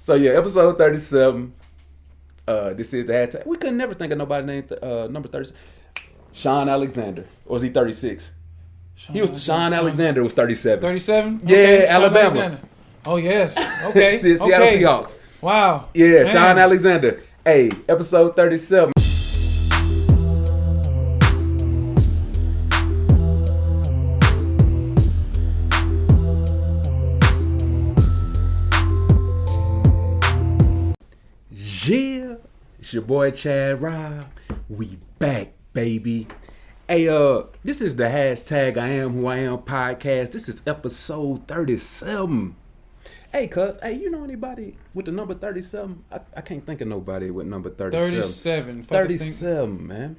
So yeah, episode 37. This is the hashtag. We couldn't never think of nobody named number 37. Sean Alexander. Or was he 36? Sean Alexander was 37. 37? Yeah, okay. Alabama. Alexander. Oh, yes. Okay. Seattle okay. Seahawks. Wow. Yeah, Man. Sean Alexander. Hey, episode 37. Yeah, it's your boy Chad Rob. We back, baby. Hey, this is the hashtag iAMWHOiAM podcast. This is episode 37. Hey, cuz, hey, you know anybody with the number 37? I can't think of nobody with number 37. 37, man.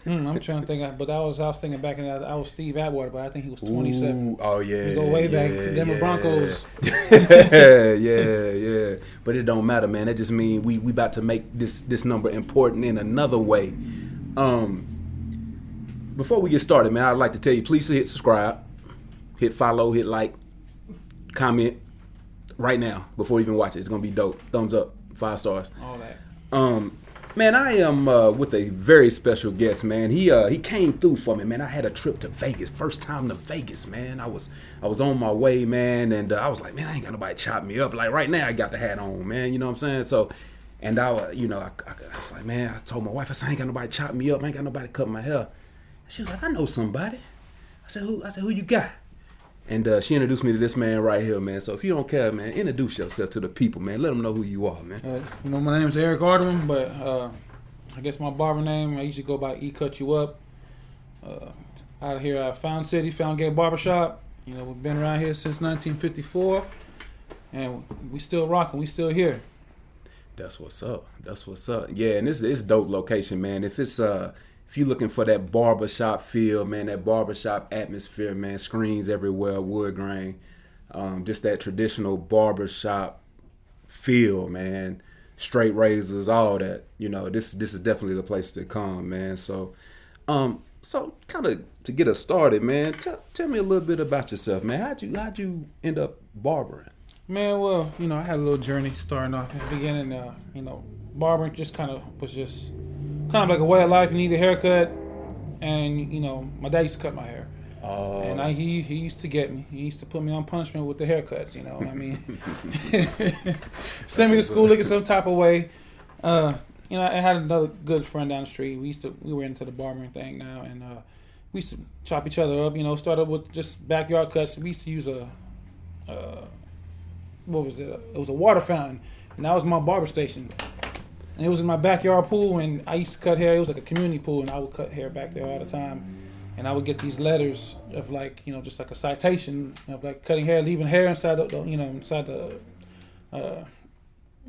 I'm trying to think, but I was thinking back in that I was Steve Atwater, but I think he was 27. Ooh, oh yeah, we go way back, Denver Broncos. yeah. But it don't matter, man. That just means we about to make this number important in another way. Before we get started, man, I'd like to tell you, please hit subscribe, hit follow, hit like, comment right now before you even watch it. It's gonna be dope. Thumbs up, 5 stars. All that. Man, I am with a very special guest, man. He came through for me, man. I had a trip to Vegas, first time to Vegas, man. I was on my way, man, and I was like, man, I ain't got nobody chop me up. Like right now, I got the hat on, man. You know what I'm saying? So, and I was like, man, I told my wife, I said, I ain't got nobody chop me up. I ain't got nobody cut my hair. And she was like, I know somebody. I said, who you got? And she introduced me to this man right here, man. So if you don't care, man, introduce yourself to the people, man. Let them know who you are, man. My name is Erick Ardouin, but I guess my barber name, I usually go by E Cut You Up. Out of here at Fountaingate Barber Shop. You know, we've been around here since 1954, and we still rocking. We still here. That's what's up. Yeah, and it's dope location, man. If you're looking for that barbershop feel, man, that barbershop atmosphere, man, screens everywhere, wood grain, just that traditional barbershop feel, man, straight razors, all that. You know, this is definitely the place to come, man. So kind of to get us started, man, tell me a little bit about yourself, man. How'd you end up barbering? Man, well, you know, I had a little journey starting off at the beginning. You know, barbering just kind of like a way of life. You need a haircut, and you know, my dad used to cut my hair, and he used to get me. He used to put me on punishment with the haircuts. You know, I mean, send me to school looking some type of way. You know, I had another good friend down the street. We were into the barbering thing now, and we used to chop each other up. You know, started with just backyard cuts. We used to use what was it? It was a water fountain, and that was my barber station. And it was in my backyard pool, and I used to cut hair. It was like a community pool, and I would cut hair back there all the time. And I would get these letters of like, you know, just like a citation of like cutting hair, leaving hair inside the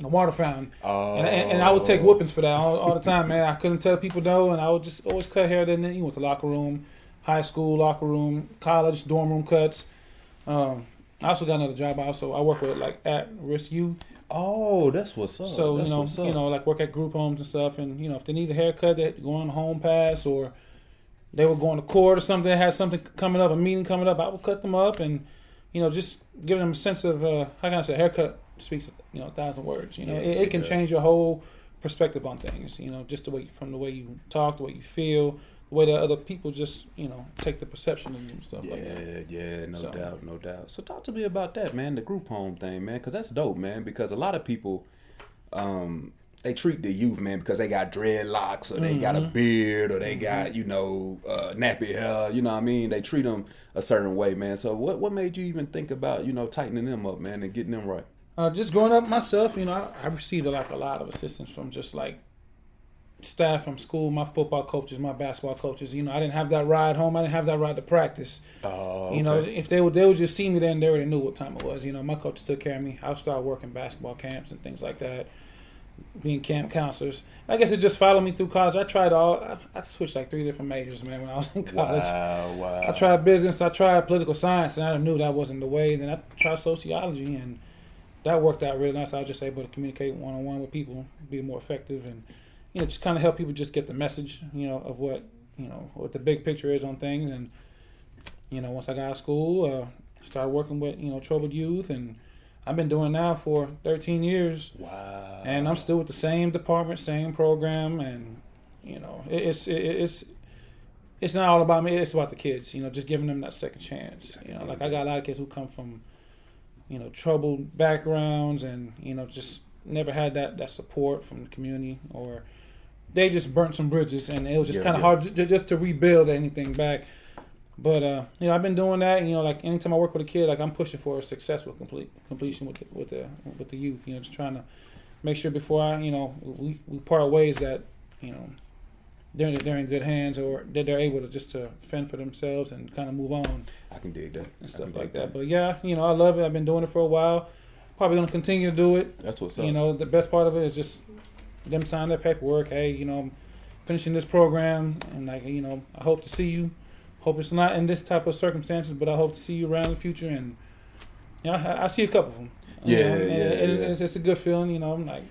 water fountain. And I would take whoopings for that all the time, man. I couldn't tell people no, and I would just always cut hair. Then you went to locker room, high school locker room, college dorm room cuts. I also got another job. I work with like at-risk youth. Oh, that's what's up. So you know, like work at group homes and stuff, and you know, if they need a haircut, they had to go on the home pass, or they were going to court or something. They had something coming up, a meeting coming up. I would cut them up, and you know, just give them a sense of how can I say, haircut speaks 1,000 words. You know, it can change your whole perspective on things. You know, just from the way you talk, the way you feel, the way that other people just, you know, take the perception of you and stuff like that. Yeah, no doubt. So talk to me about that, man, the group home thing, man, because that's dope, man, because a lot of people, they treat the youth, man, because they got dreadlocks or they got a beard or they got, you know, nappy hair, you know what I mean? They treat them a certain way, man. So what made you even think about, you know, tightening them up, man, and getting them right? Just growing up myself, you know, I received like a lot of assistance from just like staff from school, my football coaches, my basketball coaches. You know, I didn't have that ride home. I didn't have that ride to practice. Okay. You know, if they would just see me then, they already knew what time it was. You know, my coaches took care of me. I started working basketball camps and things like that, being camp counselors. I guess it just followed me through college. I switched like 3 different majors, man, when I was in college. Wow. I tried business, I tried political science, and I knew that wasn't the way. Then I tried sociology, and that worked out really nice. I was just able to communicate one-on-one with people, be more effective, and you know, just kind of help people just get the message, you know, of what, you know, what the big picture is on things. And, you know, once I got out of school, started working with, you know, troubled youth, and I've been doing now for 13 years. Wow. And I'm still with the same department, same program, and it's not all about me. It's about the kids. Just giving them that second chance. Like I got a lot of kids who come from, troubled backgrounds, and just never had that support from the community, or they just burnt some bridges, and it was just kind of hard just to rebuild anything back. But I've been doing that, and like anytime I work with a kid, like I'm pushing for a successful completion with the youth. Just trying to make sure before we part ways that they're in good hands, or that they're able to fend for themselves and kind of move on. I can dig that and stuff like that. But yeah, I love it. I've been doing it for a while. Probably gonna continue to do it. That's what's up. The best part of it is just them signing their paperwork. Hey, I'm finishing this program, and I hope to see you. Hope it's not in this type of circumstances, but I hope to see you around in the future. And I see a couple of them. It's a good feeling. I'm like,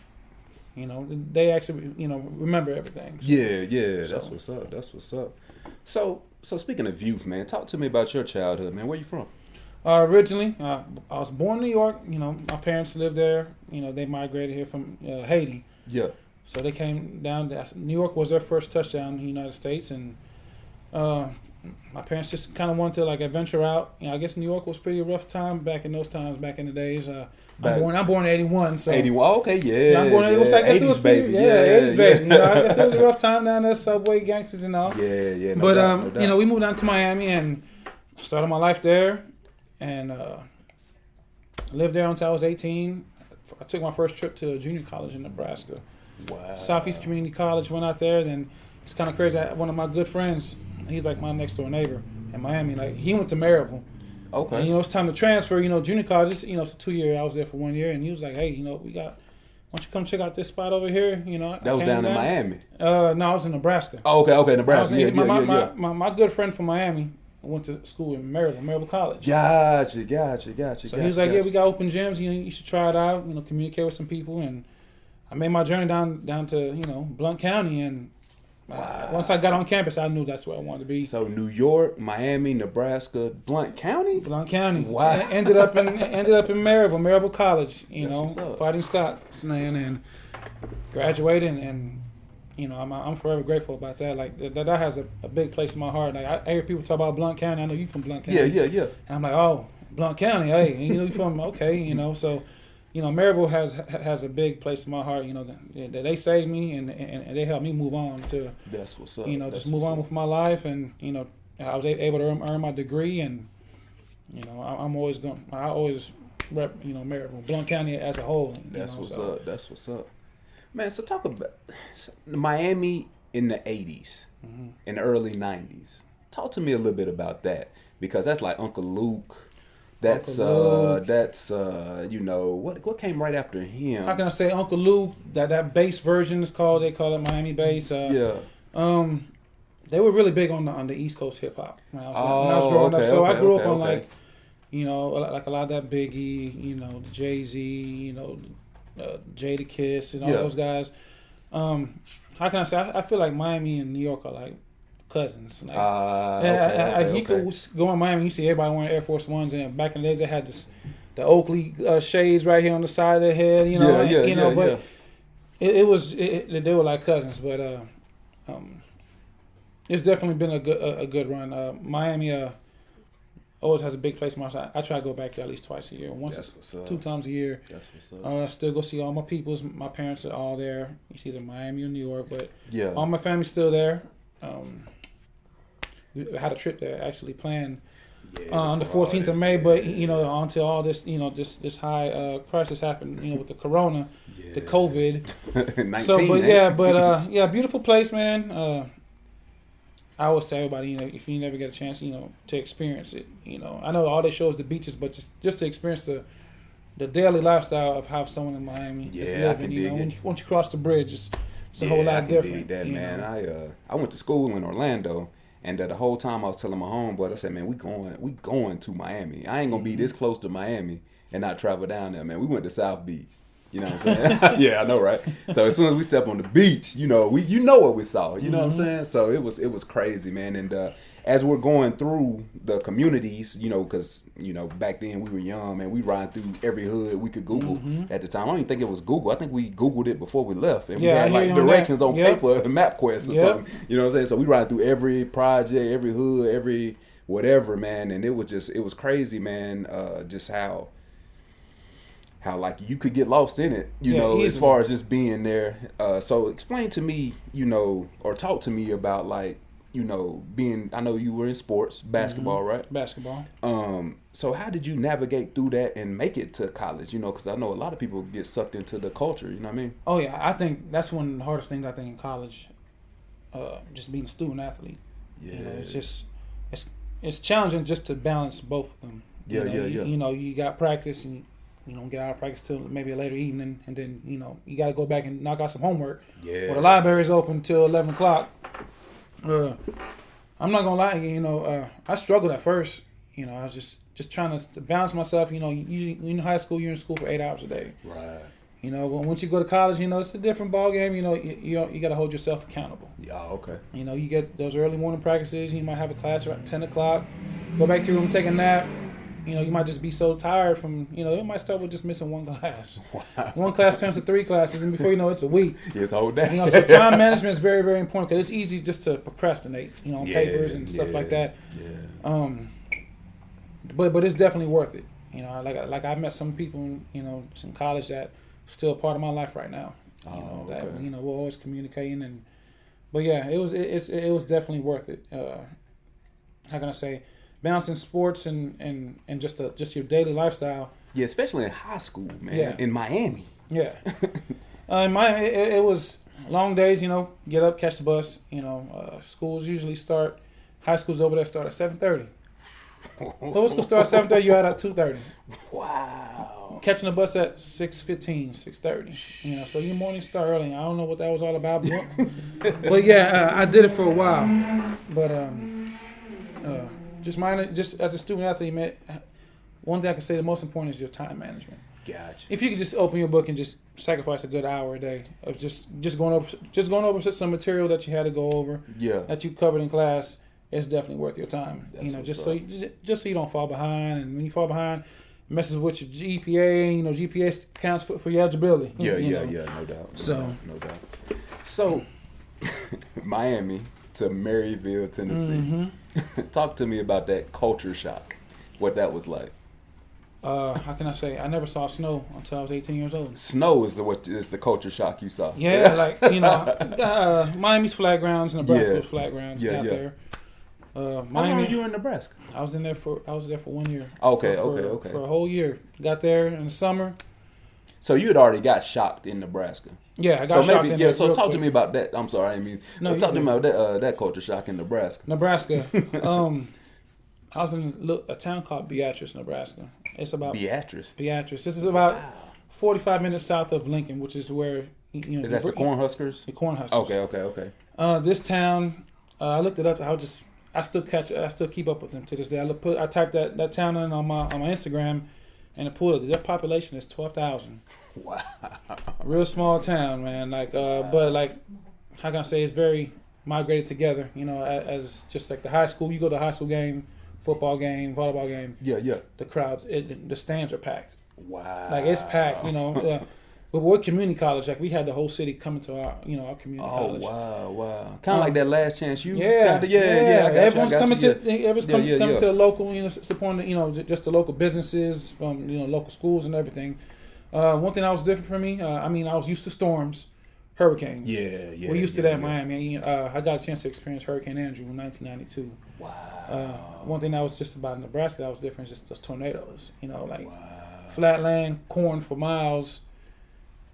they actually remember everything. So. That's what's up. So speaking of youth, man, talk to me about your childhood, man. Where you from? Originally, I was born in New York. My parents lived there. They migrated here from Haiti. Yeah. So they came down. New York was their first touchdown in the United States, and my parents just kind of wanted to adventure out. I guess New York was pretty rough time back in those times, back in the days. I'm born in 81, so 81. Okay, yeah. I'm born in 81. So I guess 80s, it was pretty, baby. 80s baby. I guess it was a rough time down there, subway gangsters and all. Yeah. No doubt. We moved down to Miami and started my life there, and lived there until I was 18. I took my first trip to a junior college in Nebraska. Wow. Southeast Community College. Went out there. Then it's kind of crazy. One of my good friends, he's like my next door neighbor in Miami. Like he went to Maryville. Okay. And it's time to transfer. Junior college. It's a 2 year. I was there for 1 year, and he was like, "Hey, why don't you come check out this spot over here?" That was down in Miami. No, I was in Nebraska. Oh, okay, Nebraska. My good friend from Miami went to school in Maryville College. Gotcha. So he was like, "Yeah, we got open gyms. You should try it out. Communicate with some people." And I made my journey down to Blount County, and wow. Once I got on campus, I knew that's where I wanted to be. So New York, Miami, Nebraska, Blount County. Wow. Ended up in Maryville College. Fighting Scots, and graduated, and I'm forever grateful about that. Like that has a big place in my heart. Like I hear people talk about Blount County. I know you from Blount County. Yeah. And I'm like, oh, Blount County. Hey, you from okay. So. Maryville has a big place in my heart. That they saved me and they helped me move on to. That's what's up. Just move on with my life, and I was able to earn my degree, and I'm always going. I always rep Maryville, Blount County as a whole. That's what's up, man. So talk about Miami in the '80s, in the early '90s. Talk to me a little bit about that, because that's like Uncle Luke. That's what came right after him? How can I say Uncle Luke? That bass version is called. They call it Miami bass. They were really big on the East Coast hip hop when I was growing up. So I grew up on like a lot of that Biggie, the Jay-Z, Jada Kiss, and all those guys. How can I say? I feel like Miami and New York are like cousins. You could go in Miami, you see everybody wearing Air Force Ones, and back in the days they had the Oakley shades right here on the side of their head. But they were like cousins. But it's definitely been a good run. Miami always has a big place in my heart. I try to go back there at least twice a year, two times a year. That's what's up. Still go see all my peoples. My parents are all there. It's either Miami or New York, but all my family's still there. We had a trip there actually planned on the 14th of May, but until all this this high crisis happened, with the corona, the COVID. 19, so beautiful place, man. I always tell everybody, if you never get a chance, to experience it, I know all they show is the beaches, but just to experience the daily lifestyle of how someone in Miami is living. Once you cross the bridge, it's a whole lot different. That, man. I went to school in Orlando, and the whole time I was telling my homeboys, I said, man, we going to Miami. I ain't gonna be this close to Miami and not travel down there, man. We went to South Beach. You know what I'm saying? Yeah, I know, right? So as soon as we step on the beach, what we saw. You know what I'm saying? So it was crazy, man. And as we're going through the communities, because back then we were young, man, we riding through every hood we could Google at the time. I don't even think it was Google. I think we Googled it before we left, and we had like directions on paper, MapQuest or something. You know what I'm saying? So we riding through every project, every hood, every whatever, man, and it was crazy, man. Just how like you could get lost in it, as far as just being there. So explain to me, or talk to me about like, being, I know you were in sports, basketball, right? Basketball. So how did you navigate through that and make it to college? Because I know a lot of people get sucked into the culture, you know what I mean? Oh yeah, I think that's one of the hardest things I think in college, just being a student athlete. Yeah. It's just, it's challenging just to balance both of them. Yeah. You got practice and you don't get out of practice till maybe a later evening, and then you got to go back and knock out some homework. Yeah. Well, the library's open till 11 o'clock. I'm not gonna lie, I struggled at first. I was just trying to balance myself. Usually in high school, you're in school for 8 hours a day. Right. Once you go to college, it's a different ball game. You got to hold yourself accountable. Yeah. Okay. You get those early morning practices. You might have a class around 10 o'clock. Go back to your room, take a nap. You might just be so tired from, it might start with just missing one class. Wow. One class turns to 3 classes, and before you know it's a week. It's a whole day. So time management is very, very important because it's easy just to procrastinate, on papers and stuff like that. Yeah. But it's definitely worth it. Like I met some people, in college that still a part of my life right now. That we're always communicating but yeah, it was definitely worth it. How can I say? Balancing sports and just your daily lifestyle. Yeah, especially in high school, man. Yeah. In Miami. Yeah. In Miami, it was long days. Get up, catch the bus. Schools usually high schools over there start at 7:30. Public school starts at 7:30. You're out at 2:30. Wow. Catching the bus at 6:15, 6:30. So your morning start early. I don't know what that was all about, but yeah, I did it for a while. But just as a student athlete, man, one thing I can say the most important is your time management. Gotcha. If you could just open your book and just sacrifice a good hour a day of just going over some material that you had to go over, that you covered in class, it's definitely worth your time. Just so you don't fall behind, and when you fall behind, it messes with your GPA. GPA counts for your eligibility. Yeah, no doubt. No doubt. So, Miami to Maryville, Tennessee. Talk to me about that culture shock. What that was like. How can I say? I never saw snow until I was 18 years old. Snow is the culture shock you saw. Yeah, Miami's flat grounds, Nebraska's flat grounds out there. Miami. How long were you in Nebraska? I was there for 1 year. Okay. For a whole year. Got there in the summer. So you had already got shocked in Nebraska. Yeah, I got shocked in there. So talk to me about that. I'm sorry, I didn't mean. Talk to me about that culture shock in Nebraska. I was in a town called Beatrice, Nebraska. It's about Beatrice. This is about 45 minutes south of Lincoln, which is where Is that the Cornhuskers? The Cornhuskers. Okay. This town, I looked it up. I still keep up with them to this day. I typed that town in on my Instagram, and it pulled it. Their population is 12,000. Wow. Real small town, man. But how can I say? It's very migrated together. As just like the high school. You go to a high school game, football game, volleyball game. Yeah. The crowds, the stands are packed. Wow. It's packed. But we're community college. We had the whole city coming to our community college. Oh wow. Kind of like that Last Chance U. Yeah. Everyone's coming to the local. Supporting just the local businesses from local schools and everything. One thing that was different for me. I was used to storms, hurricanes. Yeah. We're used to that in Miami. I got a chance to experience Hurricane Andrew in 1992. Wow. One thing that was just about Nebraska that was different is just those tornadoes. Flat land, corn for miles.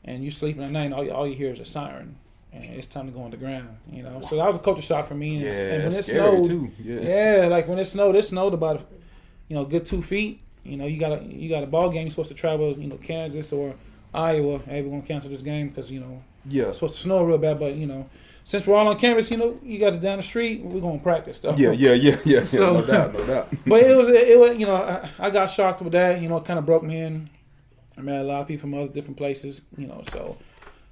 And you're sleeping at night, and all you hear is a siren, and it's time to go on the ground. So that was a culture shock for me. And when it snowed, too. When it snowed about, good 2 feet. You got a ball game. You're supposed to travel, Kansas or Iowa. Hey, we're gonna cancel this game because it's supposed to snow real bad. But since we're all on campus, you guys are down the street. We're gonna practice stuff. Yeah. So, no doubt. But it was I got shocked with that. It kind of broke me in. I met a lot of people from other different places, so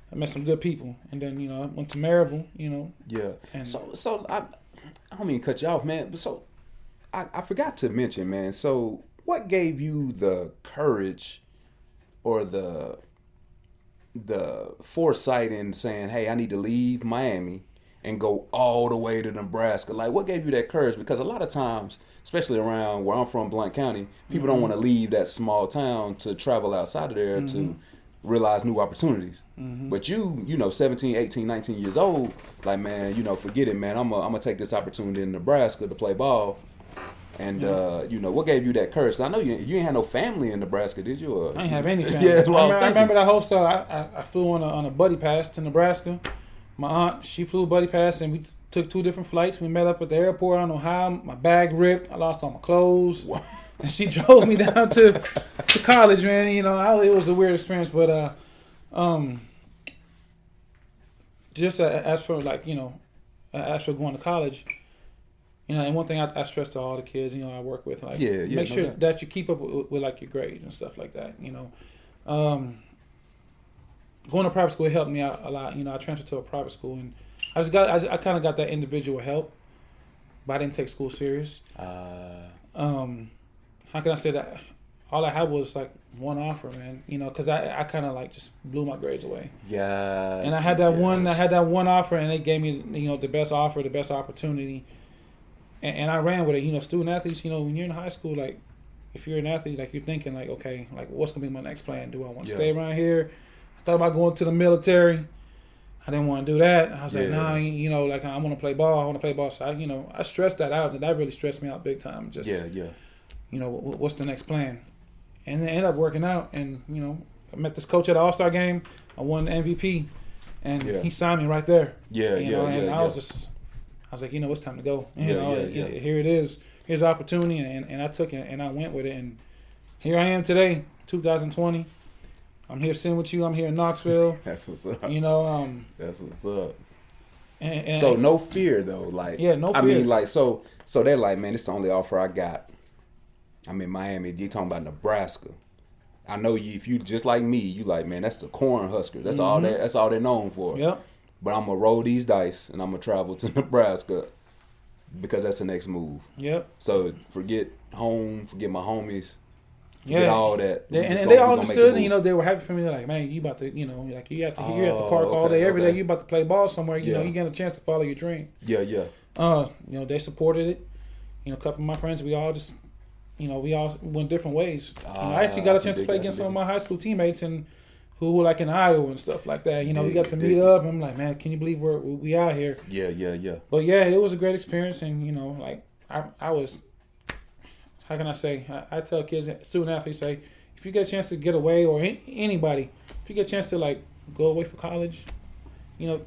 I met some good people. And then, I went to Maryville, Yeah. And So I don't mean to cut you off, man. But so I forgot to mention, man. So what gave you the courage or the foresight in saying, hey, I need to leave Miami and go all the way to Nebraska? Like, what gave you that courage? Because a lot of times, especially around where I'm from, Blount County, people don't want to leave that small town to travel outside of there to realize new opportunities. But you know, 17, 18, 19 years old, like, man, you know, forget it, man. I'm gonna take this opportunity in Nebraska to play ball. And, you know, what gave you that courage? 'Cause I know you ain't had no family in Nebraska, did you? Or? I ain't have any family. Yeah, I remember that whole stuff. I flew on a buddy pass to Nebraska. My aunt, she flew a buddy pass, and we took 2 different flights. We met up at the airport. I don't know how. My bag ripped. I lost all my clothes. Wow. And she drove me down to college, man. You know, it was a weird experience. But just as for, like, you know, as for going to college, you know, and one thing I stress to all the kids, you know, I work with, like, make sure that you keep up with like your grades and stuff like that. You know, going to private school helped me out a lot. You know, I transferred to a private school, and I kind of got that individual help, but I didn't take school serious. How can I say that? All I had was like one offer, man. You know, because I kind of like just blew my grades away. Yeah. And I had that one offer, and they gave me, you know, the best offer, the best opportunity, and I ran with it. You know, student athletes, you know, when you're in high school, like, if you're an athlete, like, you're thinking like, okay, like, what's gonna be my next plan? Do I want to stay around here? I thought about going to the military. I didn't want to do that. I was like, nah, you know, like, I want to play ball. I want to play ball. So I stressed that out, and that really stressed me out big time. Just you know, what's the next plan? And it ended up working out. And, you know, I met this coach at the All-Star game. I won the MVP, and he signed me right there. I was like, you know, it's time to go. Here it is. Here's the opportunity, and I took it, and I went with it. And here I am today, 2020. I'm here sitting with you. I'm here in Knoxville. That's what's up. You know, that's what's up. And so no fear though, like, no fear. I mean, like, so they're like, man, it's the only offer I got. I'm in Miami. You talking about Nebraska? I know you. If you just like me, you like, man, that's the corn huskers. That's all they. That's all they're known for. Yep. But I'm gonna roll these dice, and I'm gonna travel to Nebraska because that's the next move. Yep. So forget home, forget my homies. Get all that. They all understood, and, you know, they were happy for me. They're like, man, you about to, you know, like, you're at the park all day, every day. You about to play ball somewhere. You know, you get a chance to follow your dream. You know, they supported it. You know, a couple of my friends, we all just, you know, we all went different ways. You know, I actually got a chance to play against some of my high school teammates and who were like in Iowa and stuff like that. You know, we got to meet up, and I'm like, man, can you believe we out here? But yeah, it was a great experience, and, you know, like, I was. How can I say? I tell kids, student athletes, say, if you get a chance to get away, or anybody, if you get a chance to, like, go away for college, you know,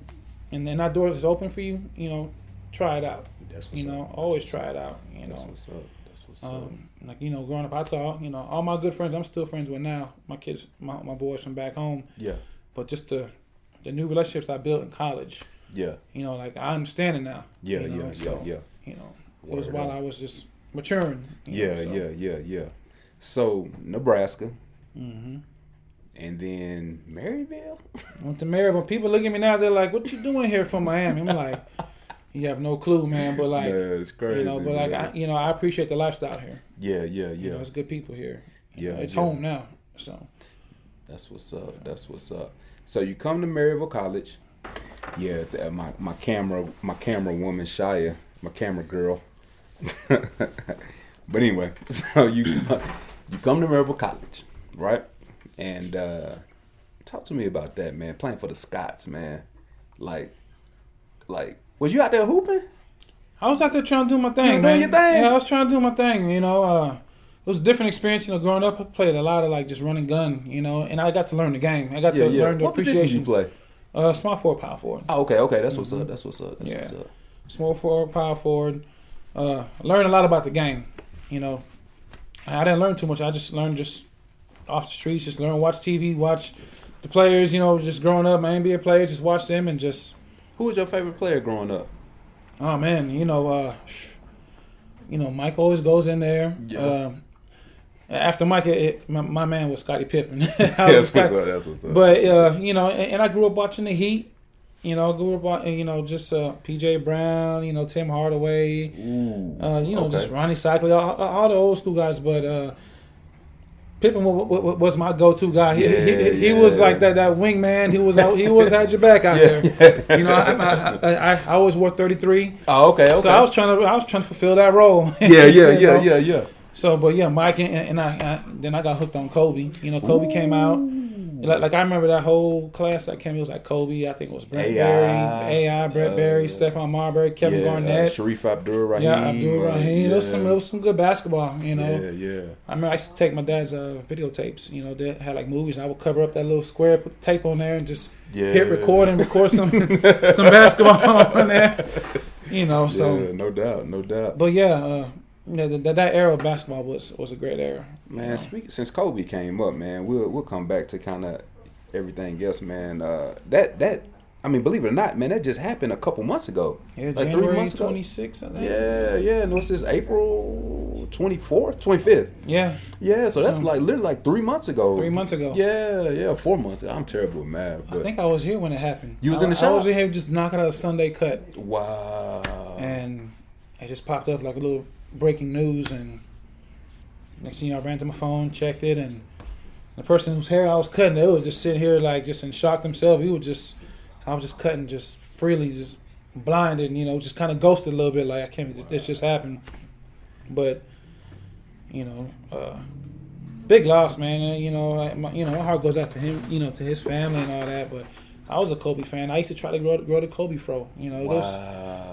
and then that door is open for you, you know, try it out. That's what's up. Always try it out. You know, that's what's up. Like, you know, growing up, I thought, you know, all my good friends, I'm still friends with now. My kids, my boys from back home. Yeah. But just the new relationships I built in college. Yeah. You know, like, I understand it now. Yeah. You know, it was while I was just maturing. So Nebraska, and then Maryville. Went to Maryville. People look at me now. They're like, "What you doing here from Miami?" I'm like, "You have no clue, man." But, like, it's crazy. You know, but, like, I appreciate the lifestyle here. You know, it's good people here. You know, it's home now. So that's what's up. That's what's up. So you come to Maryville College. Yeah, my camera woman Shia, my camera girl. But anyway, so you come to Maryville College, right? And talk to me about that, man. Playing for the Scots, man. Like, was you out there hooping? I was out there trying to do my thing, man. Your thing? Yeah, I was trying to do my thing. You know, it was a different experience. You know, growing up, I played a lot of, like, just running gun. You know, and I got to learn the game. I got to learn the appreciation. What position you play? Small forward, power forward. Oh, okay. That's what's up. That's what's up. Small forward, power forward. Learned a lot about the game. You know, I didn't learn too much. I just learned just off the streets, just watch TV, watch the players, you know, just growing up, my NBA players, just watch them and just. Who was your favorite player growing up? Oh, man, you know, Mike always goes in there. Yeah. After Mike, my man was Scottie Pippen. That's what's up. But, you know, and I grew up watching the Heat. grew up, just P.J. Brown, Tim Hardaway, just Ronnie Cycli, all the old school guys. But Pippen was my go-to guy. He was like that wingman. He was had your back out there. I always wore 33. Oh, okay. So I was trying to fulfill that role. Yeah. So, but yeah, Mike and I then I got hooked on Kobe. Kobe came out. Like I remember that whole class that came. It was like Kobe. I think it was Brett Berry, Brett Berry, Stephon Marbury, Kevin Garnett, Sharif Abdul-Rahim. Yeah, Abdul-Rahim. It was some good basketball. Yeah. I remember I used to take my dad's videotapes. That had like movies. I would cover up that little square, put tape on there, and just hit record and record some basketball on there. So no doubt. But that era of basketball was a great era. Man, since Kobe came up, man, we'll come back to kind of everything else, man. Believe it or not, man, that just happened a couple months ago. Yeah, like January 3 months 26th, I think. Yeah. No, it's April 24th, 25th. Yeah. Yeah, so that's literally like 3 months ago. 3 months ago. Yeah, 4 months. I'm terrible with math. But I think I was here when it happened. You was in the shop? I was in here just knocking out a Sunday cut. Wow. And it just popped up like a little breaking news, and next thing I ran to my phone, checked it, and the person whose hair I was cutting, they was just sitting here like just in shock themselves. I was just cutting just freely, just blinded, and just kind of ghosted a little bit, like I can't believe this just happened. But big loss, man. My heart goes out to him, to his family and all that. But I was a Kobe fan. I used to try to grow the Kobe fro. Wow.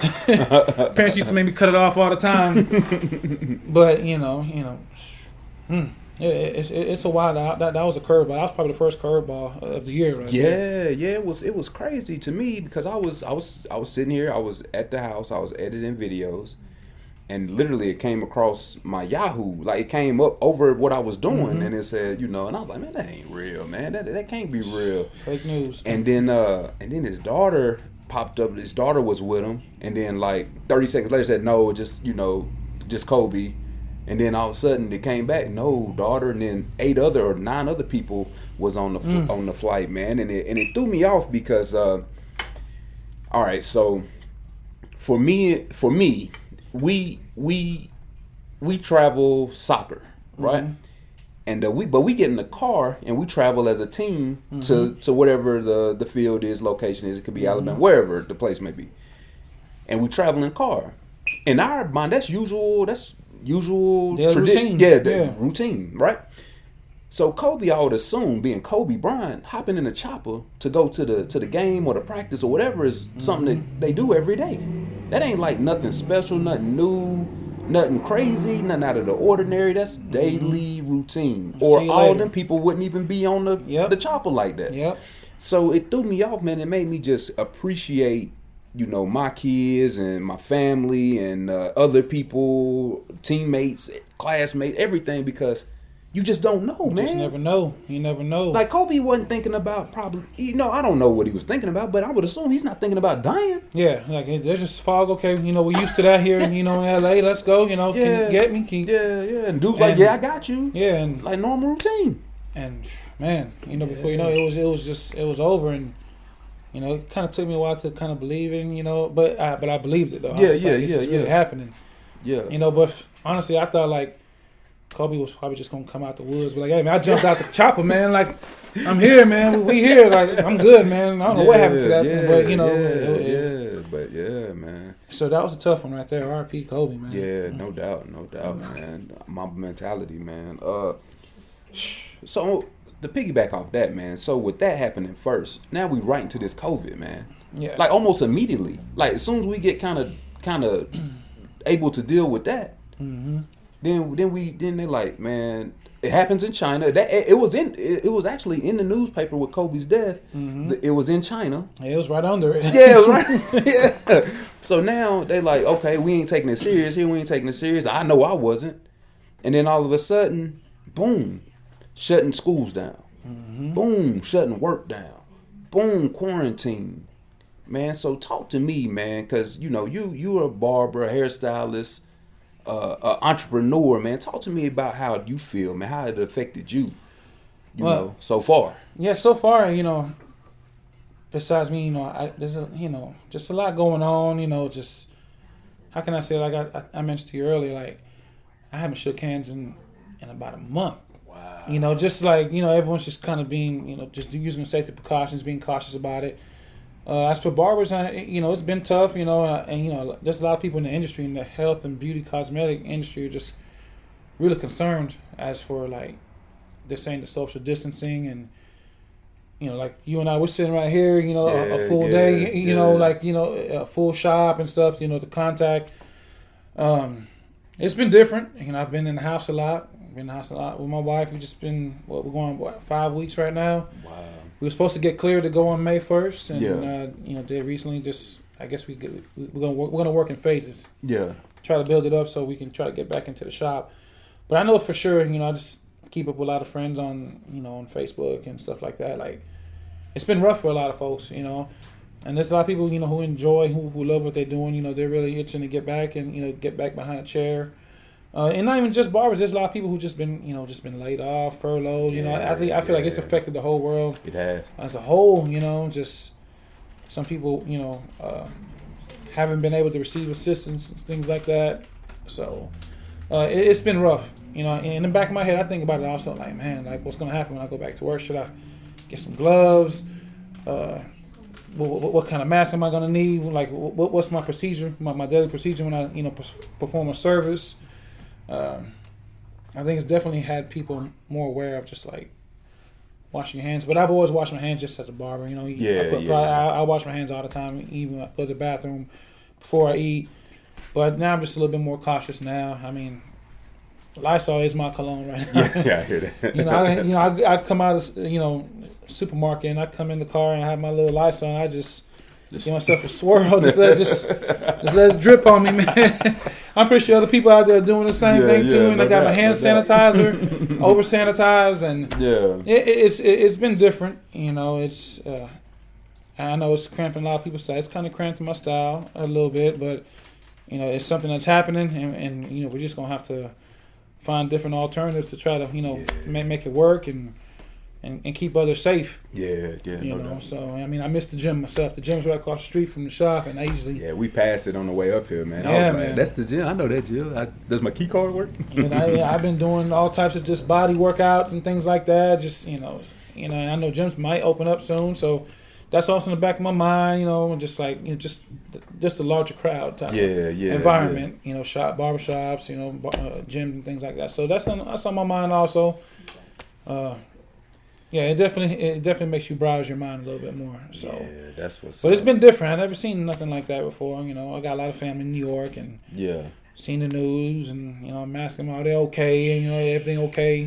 Parents used to make me cut it off all the time. But it's a while. That was a curveball. That was probably the first curveball of the year. Right there. It was crazy to me because I was sitting here. I was at the house. I was editing videos. And literally, it came across my Yahoo. Like, it came up over what I was doing, and it said, and I was like, man, that ain't real, man. That can't be real. Fake news. And then his daughter popped up. His daughter was with him, and then like 30 seconds later, said, no, just Kobe. And then all of a sudden, it came back, no, daughter, and then 9 other people was on the flight, man, and it threw me off because, all right, so for me. We travel soccer, right? And we get in the car and we travel as a team to whatever the field is, location is. It could be Alabama, wherever the place may be. And we travel in car. In our mind, that's usual. That's usual routine. Routine, right? So Kobe, I would assume, being Kobe Bryant, hopping in a chopper to go to the game or the practice or whatever is something that they do every day. That ain't like nothing special, nothing new, nothing crazy, nothing out of the ordinary. That's daily routine. Or all them people wouldn't even be on the chopper like that. Yep. So it threw me off, man. It made me just appreciate, my kids and my family and other people, teammates, classmates, everything, because you just don't know, man. You never know. Like, Kobe wasn't thinking about probably, I don't know what he was thinking about, but I would assume he's not thinking about dying. Yeah, like, there's just fog, okay, we're used to that here, in LA, let's go, can you get me? And dude's like, I got you. Yeah, and like normal routine. And, man, before it was over, and, it kind of took me a while to kind of believe it, but I believed it, though. It's really happening. Yeah. But honestly, I thought, like, Kobe was probably just gonna come out the woods, but like, hey man, I jumped out the chopper, man. Like, I'm here, man. We here. Like, I'm good, man. I don't know what happened to that, but man. So that was a tough one right there. R.I.P. Kobe, man. Yeah, no doubt, man. My mentality, man. So to piggyback off that, man. So with that happening first, now we right into this COVID, man. Yeah. Like almost immediately. Like as soon as we get kind of able to deal with that. Mm-hmm. Then they're like, man, it happens in China. It was actually in the newspaper with Kobe's death. Mm-hmm. It was in China. It was right under it. Yeah, it was right. Yeah. So now they like, okay, we ain't taking it serious. Here we ain't taking it serious. I know I wasn't. And then all of a sudden, boom, shutting schools down. Mm-hmm. Boom, shutting work down. Boom, quarantine. Man, so talk to me, man, because you're a barber, a hairstylist. Entrepreneur, man. Talk to me about how you feel, man. How it affected you, so far. Yeah, so far, besides me, there's just a lot going on. Just how can I say? Like I mentioned to you earlier, like I haven't shook hands in about a month. Wow. Just like everyone's just kind of being just using the safety precautions, being cautious about it. As for barbers, it's been tough. And there's a lot of people in the industry, in the health and beauty cosmetic industry, are just really concerned as for like they're saying the social distancing and. Like you and I, we're sitting right here, a full day, a full shop and stuff, the contact. It's been different. I've been in the house a lot. With my wife. We've just been, we're going, 5 weeks right now. Wow. We were supposed to get cleared to go on May 1st. And, they recently just, I guess we're going to work in phases. Yeah. Try to build it up so we can try to get back into the shop. But I know for sure, I just keep up with a lot of friends on, on Facebook and stuff like that. Like, it's been rough for a lot of folks, and there's a lot of people, who enjoy, who love what they're doing. They're really itching to get back and, get back behind a chair. And not even just barbers. There's a lot of people who just been laid off, furloughed. I feel like it's affected the whole world. It has. As a whole, just some people, haven't been able to receive assistance and things like that. So it's been rough. In the back of my head, I think about it also. Like, man, like what's gonna happen when I go back to work? Should I get some gloves? What kind of mask am I gonna need? Like, what's my procedure? My daily procedure when I perform a service. I think it's definitely had people more aware of just like washing your hands. But I've always washed my hands just as a barber. I wash my hands all the time, even when I go to the bathroom before I eat. But now I'm just a little bit more cautious now. I mean, Lysol is my cologne right now. Yeah, I hear that. I come out of supermarket and I come in the car and I have my little Lysol and I just give myself a swirl, just let it drip on me, man. I'm pretty sure other people out there are doing the same thing too, and I got my hand sanitizer, over sanitized, and it's been different. It's I know it's cramping a lot of people's style. It's kind of cramping my style a little bit, but it's something that's happening, and we're just gonna have to find different alternatives to try to make it work and keep others safe. No doubt. So I mean, I miss the gym myself. The gym's right across the street from the shop, and I usually we passed it on the way up here, man. Man. That's the gym. I know that gym. Does my key card work? I've been doing all types of just body workouts and things like that. Just and I know gyms might open up soon, so that's also in the back of my mind. Just like just a larger crowd type environment. Shop barbershops, gyms and things like that. So that's on my mind also. It definitely makes you browse your mind a little bit more. So that's what's. But it's been different. I've never seen nothing like that before. I got a lot of family in New York and seen the news, and I'm asking them, are they okay? And everything okay?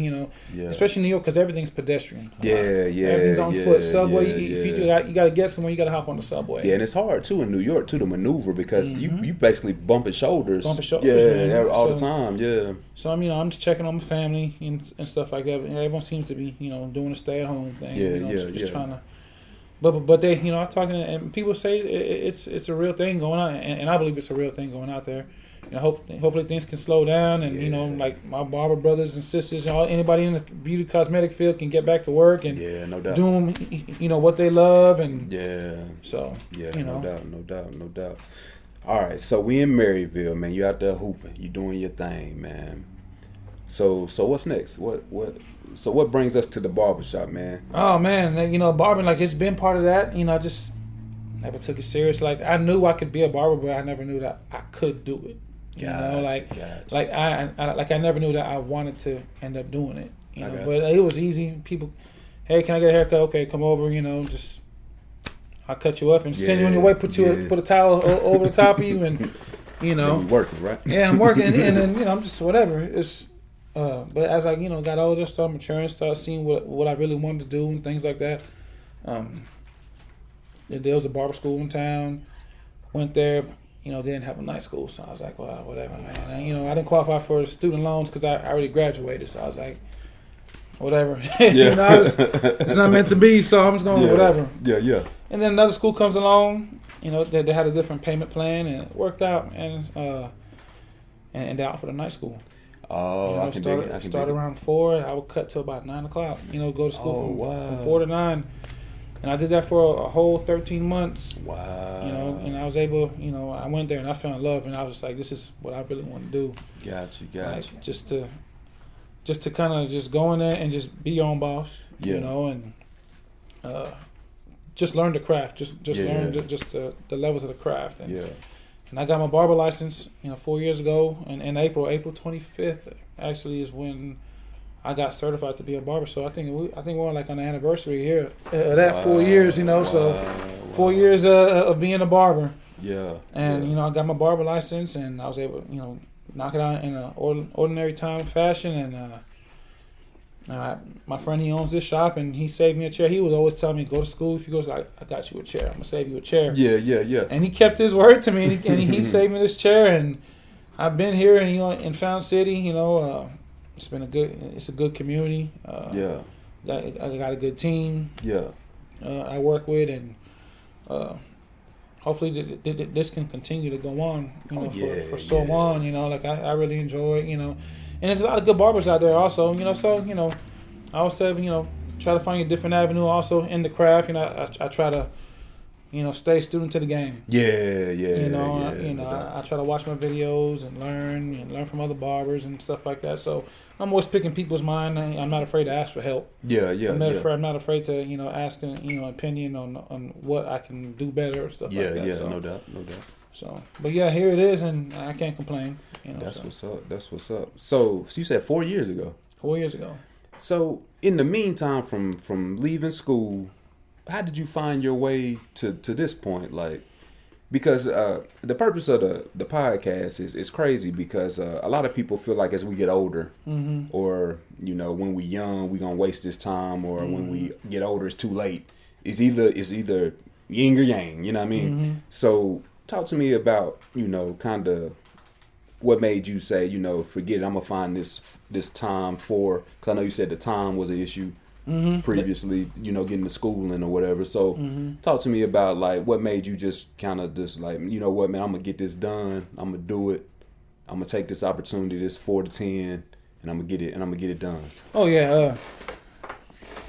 Especially in New York because everything's pedestrian. Everything's on foot. Subway. If you got to get somewhere, you got to hop on the subway. Yeah, and it's hard too in New York too to maneuver because you basically bumping shoulders. Man. All the time. Yeah. So I'm just checking on my family and stuff like that. Everyone seems to be doing a stay at home thing. Just trying to. But they I'm talking and people say it's a real thing going on, and I believe it's a real thing going out there. Hopefully things can slow down, and like my barber brothers and sisters, anybody in the beauty cosmetic field can get back to work and no doubt. doing what they love, and no doubt. All right, so we in Maryville, man. You out there hooping, you doing your thing, man. So what's next? What brings us to the barbershop, man? Oh man, barbering, like it's been part of that. I just never took it serious. Like I knew I could be a barber, but I never knew that I could do it. I never knew that I wanted to end up doing it. But it was easy. People, hey, can I get a haircut? Okay, come over. Just I'll cut you up and send you on your way. Put a towel over the top of you, and You're working, right? Yeah, I'm working, and then I'm just whatever. It's but as I got older, started maturing, started seeing what I really wanted to do and things like that. There was a barber school in town. Went there. Didn't have a night school, so I was like, well, whatever, man. And, I didn't qualify for student loans because I already graduated, so I was like, whatever. It's not meant to be, so I'm just going whatever. Yeah. And then another school comes along, they had a different payment plan, and it worked out, and they offered a night school. Oh, I can started around 4, and I would cut till about 9 o'clock. Go to school from 4 to 9. And I did that for a whole 13 months. Wow. You know, and I was able, you know, I went there and I fell in love, and I was like, this is what I really want to do. Got you. Like, just to kind of just go in there and just be your own boss. Yeah. You know, and just learn the craft. Just learn just the levels of the craft. And, and I got my barber license, you know, 4 years ago, and in April 25th actually is when I got certified to be a barber. So I think we're like on the anniversary here of that 4 years, you know. So 4 years of being a barber. Yeah. And you know, I got my barber license, and I was able, you know, knock it out in an ordinary time fashion. And my friend, he owns this shop, and he saved me a chair. He was always telling me, go to school. If you go, like, I got you a chair. I'm gonna save you a chair. Yeah. And he kept his word to me, and he saved me this chair. And I've been here, and you know, in Fountain City, you know. It's a good community. I got a good team. I work with, and hopefully this can continue to go on. You know, for so long. You know, like I really enjoy it. You know, and there's a lot of good barbers out there also. You know, so you know, I always say, you know, try to find a different avenue also in the craft. You know, I try to, you know, stay student to the game. You know, I try to watch my videos and learn from other barbers and stuff like that. So I'm always picking people's mind. I'm not afraid to ask for help. I'm not afraid to, you know, ask, you know, opinion on what I can do better or stuff like that. So, no doubt. So, but yeah, here it is, and I can't complain. You know, That's what's up. So you said 4 years ago. 4 years ago. So in the meantime, from leaving school, how did you find your way to this point? Like, because the purpose of the podcast is crazy, because a lot of people feel like as we get older, or, you know, when we young, we gonna waste this time, or when we get older, it's too late. It's either yin or yang, you know what I mean? So talk to me about, you know, kind of what made you say, you know, forget it, I'm gonna find this time for, because I know you said the time was an issue. Previously, you know, getting to schooling or whatever. So talk to me about, like, what made you just kind of just like, you know what, man, I'm gonna get this done. I'm gonna do it. I'm gonna take this opportunity, this 4 to 10, and I'm gonna get it done. Oh yeah,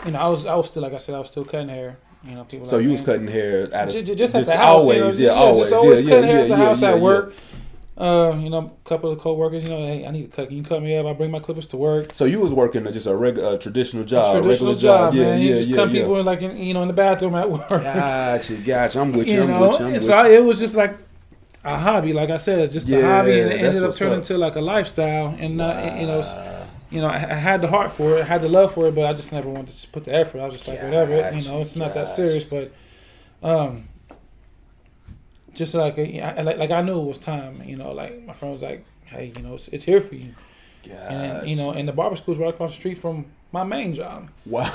you know, I was still, like I said, I was still cutting hair. You know, people. So like, you was cutting hair at just at the house, always, you know, always, just always cutting hair at the house at work. Yeah. You know, a couple of co-workers, you know, hey, I need to cut. Can you cut me up? I bring my clippers to work. So you was working just a traditional job, regular job, man. You just cut people in, like, you know, in the bathroom at work. Gotcha. I'm with you. It was just like a hobby, like I said, just a hobby, and it ended up turning into like a lifestyle. And you know, I had the heart for it, I had the love for it, but I just never wanted to put the effort. I was just like, whatever, you know, it's not that serious, but just like I knew it was time. You know, like my friend was like, "Hey, you know, it's here for you." And you know, and the barber school's right across the street from my main job. Wow!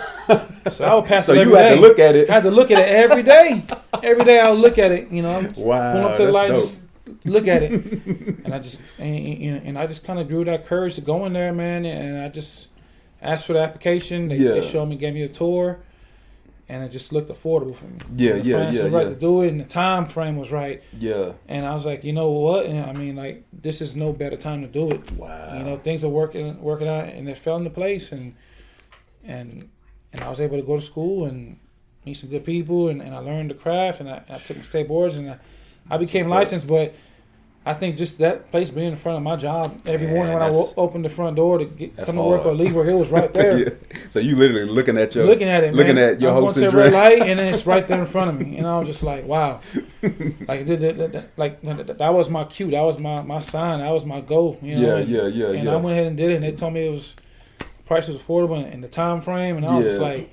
So I would pass it every day. So you had to look at it. I had to look at it every day. Every day I would look at it. You know, pull up to the light, just look at it, and I just kind of drew that courage to go in there, man. And I just asked for the application. They showed me, gave me a tour. And it just looked affordable for me. The right to do it, and the time frame was right. And I was like, you know what? And I mean, like, this is no better time to do it. Wow. You know, things are working out, and it fell into place, and I was able to go to school and meet some good people, and I learned the craft, and I took my state boards, and I became licensed. But I think just that place being in front of my job every morning when I opened the front door to come to work or leave work, it was right there. So you literally looking at your hopes and dreams, light, and then it's right there in front of me, and I was just like, wow, like that was my cue, that was my sign, that was my goal, you know. And I went ahead and did it, and they told me price was affordable and the time frame, and I was just like,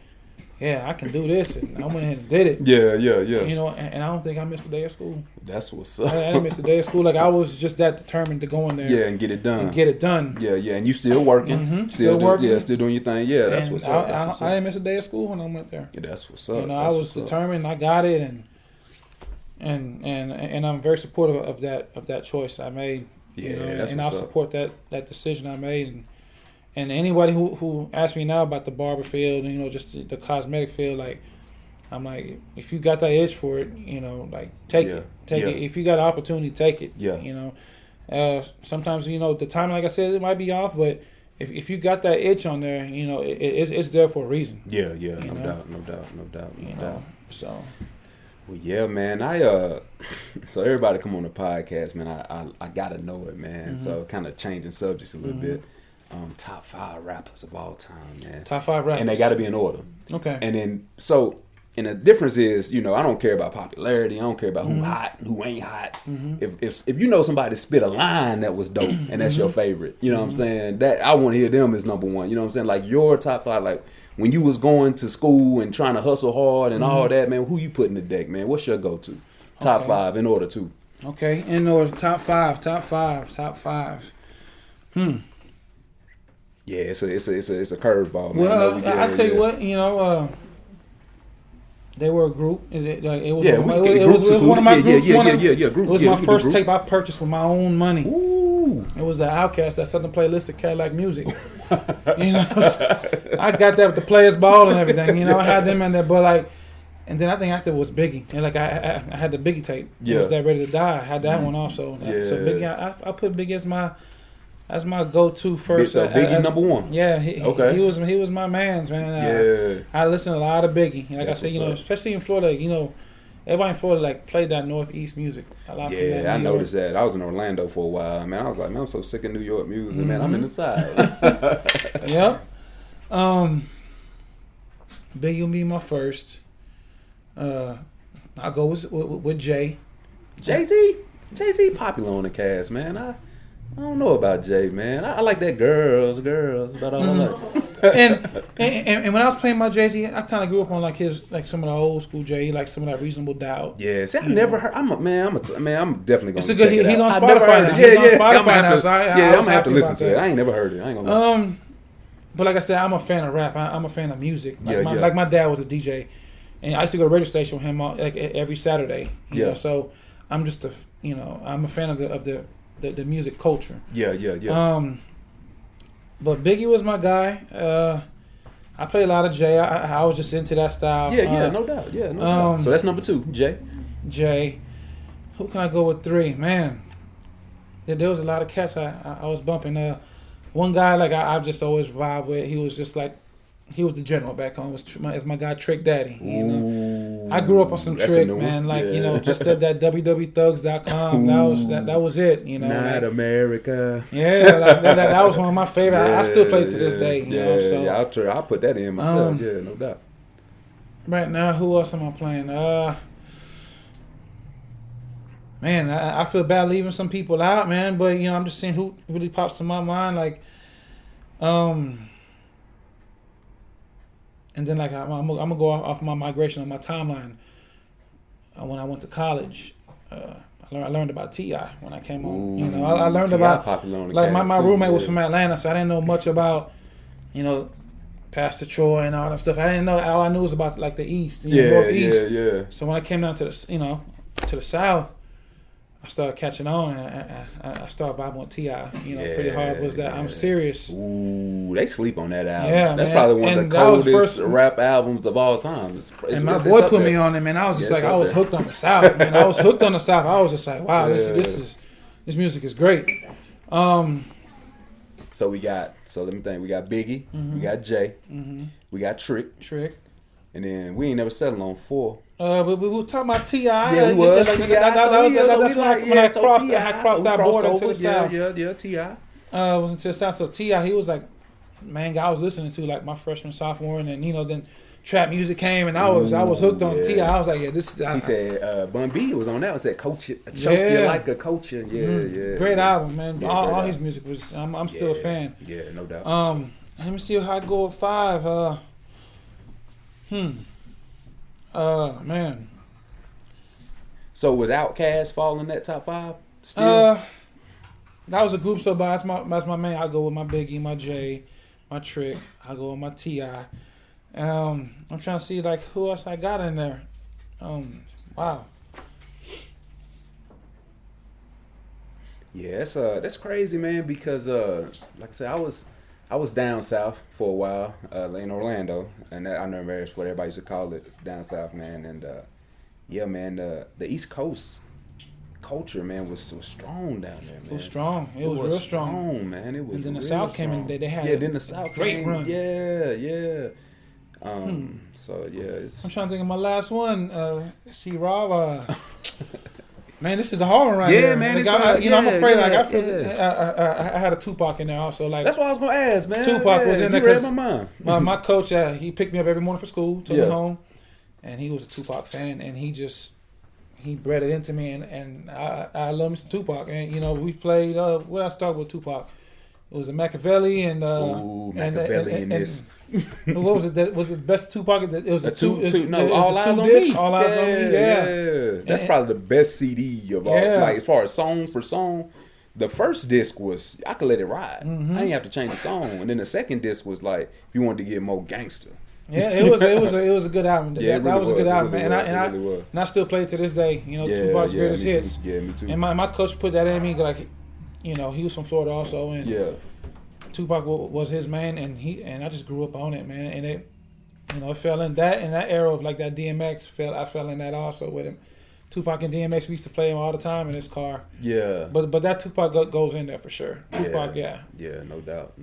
yeah, I can do this, and I went ahead and did it. You know, and I don't think I missed a day of school. That's what's up. I didn't miss a day of school. Like, I was just that determined to go in there. And get it done. And you still working. Still working. Still doing your thing. Yeah, that's and what's up. I didn't miss a day of school when I went there. Yeah, that's what's up. You know, I was determined. I got it, and I'm very supportive of that choice I made. Yeah, you know, that's and what's I'll support that decision I made. And anybody who asks me now about the barber field, you know, just the cosmetic field, like, I'm like, if you got that itch for it, you know, like, take it. If you got an opportunity, take it. You know, sometimes, you know, the timing, like I said, it might be off, but if you got that itch on there, you know, it's there for a reason. Yeah, no know? doubt. So. Well, yeah, man. So everybody come on the podcast, man. I gotta know it, man. Mm-hmm. So kind of changing subjects a little bit. Top 5 rappers of all time, man. Top 5 rappers, and they got to be in order. Okay. And then and the difference is, you know, I don't care about popularity. I don't care about who hot and who ain't hot. If you know somebody spit a line that was dope and that's your favorite, you know what I'm saying? That I want to hear them as number one. You know what I'm saying? Like your top 5, like when you was going to school and trying to hustle hard and all that, man. Who you put in the deck, man? What's your go-to? Top 5 in order too. Okay, in order. Top five. Yeah, it's a curveball, man. Well, I tell you what, you know, they were a group. It was one of my groups. It was my first tape I purchased with my own money. Ooh. It was the Outkast that Southern Playlist of Cadillac Music. You know, I got that with the Players Ball and everything. You know, I had them in there, but like, and then I think after it was Biggie, and like I had the Biggie tape. Yeah. It was that Ready to Die. I had that one also. Yeah. So Biggie, I put Biggie as my go-to first. So Biggie number one. Yeah, he was my man's, man. I listened to a lot of Biggie. Like I said, you know, especially in Florida, you know, everybody in Florida like played that Northeast music a lot. Yeah, I noticed that. I was in Orlando for a while, man. I was like, man, I'm so sick of New York music, man. I'm in the side. Yep. Biggie will be my first. I'll go with Jay. Jay-Z popular on the cast, man. I don't know about Jay, man. I like that girls, but I don't like. And when I was playing my Jay-Z, I kind of grew up on like some of the old school Jay, like some of that Reasonable Doubt. Yeah, see, I never heard. I'm definitely gonna. It's a good. Check it He's out. on Spotify now. He's on Spotify now. So I'm gonna have to listen to it. I ain't never heard it. I ain't gonna. But like I said, I'm a fan of rap. I'm a fan of music. Like, yeah. my dad was a DJ, and I used to go to the radio station with him like every Saturday. You know, so I'm just I'm a fan of the music culture. Yeah. But Biggie was my guy. I played a lot of Jay. I was just into that style. Yeah, no doubt. Yeah, no doubt. So that's number 2, Jay. Who can I go with 3? Man, there was a lot of cats I was bumping. One guy like I've just always vibe with. He was just like, he was the general back home. It's my guy Trick Daddy. You know, I grew up on some Trick, man. Like you know, just that www.thugs.com. That was it. You know, Not like, America. Yeah, like, that was one of my favorite. I still play to this day. You know, so I'll put that in myself. Yeah, no doubt. Right now, who else am I playing? Man, I feel bad leaving some people out, man. But you know, I'm just seeing who really pops to my mind. Like, and then like I'm gonna go off my migration on my timeline. When I went to college, I learned about T.I. when I came home. You know, I learned about like my roommate was from Atlanta, so I didn't know much about, you know, Pastor Troy and all that stuff. I didn't know. All I knew was about like the East, Northeast. Yeah. So when I came down to the South, I started catching on, and I started vibing with T.I. Pretty hard. Was that I'm Serious? Ooh, they sleep on that album. Yeah, that's man. probably one of the coldest rap albums of all time. And my boy put me on it, man. I was just I was hooked on the South, man. I was hooked on the South. I was just like, wow, this music is great. So let me think. We got Biggie, we got Jay, we got Trick, and then we ain't never settled on 4. We were talking about T.I. Yeah, we was. That's when I crossed that border to the South. Yeah, T.I. Was into the South. So T.I., he was like, man, guy I was listening to like my freshman, sophomore, and then then trap music came, and I was hooked on T.I. I was like, yeah, this. He said Bun B was on that one. Said coach it, choke you like a coacher. Yeah. Great album, man. All his music was. I'm still a fan. Yeah, no doubt. Let me see how I go with 5. Man. So was Outkast fall in that top 5? Still? That was a group. So, but that's my man. I go with my Biggie, my Jay, my Trick. I go with my T.I. I'm trying to see like who else I got in there. Wow. Yeah, that's crazy, man. Because like I said, I was down south for a while, in Orlando, and I remember that's what everybody used to call it. It's down south, man. And yeah, man, the East Coast culture, man, was so strong down there, man. It was strong. It was real strong, man. It was. And then the real South strong. came in. They had then the South great came, runs. Yeah. So yeah, I'm trying to think of my last one. See, Rob. Man, this is a hard one right here. Yeah, man. Like, It's hard. I'm afraid. Yeah, I feel. I had a Tupac in there also. Like that's what I was gonna ask, man. Tupac was in there. You read my mind. My coach, he picked me up every morning for school, took me home, and he was a Tupac fan, and he bred it into me, and I love me some Tupac. And we played. What I started with Tupac. It was a Machiavelli and Machiavelli in this. What was it? Was it the best Tupac? It was All Eyes on Me. All Eyes on Me. Yeah. That's probably the best CD of all. Like as far as song for song, the first disc was I could let it ride. Mm-hmm. I didn't have to change the song, and then the second disc was like if you wanted to get more gangster. Yeah, it was a good album. That was a good album, man. And I still play it to this day. Tupac's greatest hits. Yeah, me too. And my coach put that in me, like, he was from Florida also, and Tupac was his man, and I just grew up on it, man. And it fell in that era of like that DMX. I fell in that also with him. Tupac and DMX, we used to play him all the time in his car. Yeah. But that Tupac goes in there for sure. Tupac, Yeah, no doubt.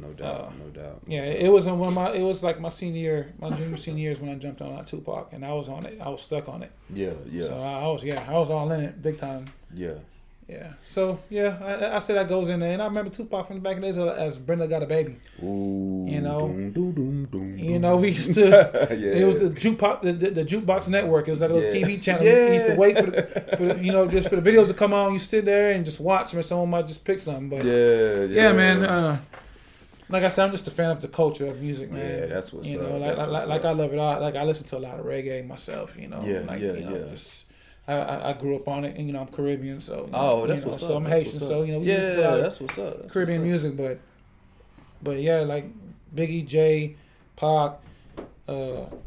Yeah, it was it was like my junior senior years when I jumped on that Tupac, and I was on it. I was stuck on it. Yeah. So I was all in it, big time. Yeah. Yeah. So I say that goes in there, and I remember Tupac from the back in the days as Brenda Got a Baby. Ooh. We used to. It was the jukebox network. It was like a little TV channel. We used to wait for the just for the videos to come on. You sit there and just watch them. And someone might just pick something. But man. Like I said, I'm just a fan of the culture of music, man. Yeah, that's what's up. Like I love it all. Like I listen to a lot of reggae myself. Just. I grew up on it, and I'm Caribbean, so that's what's up. So I'm Haitian, so we listen to that's what's up. Caribbean music, but yeah, like Biggie, J, Pac,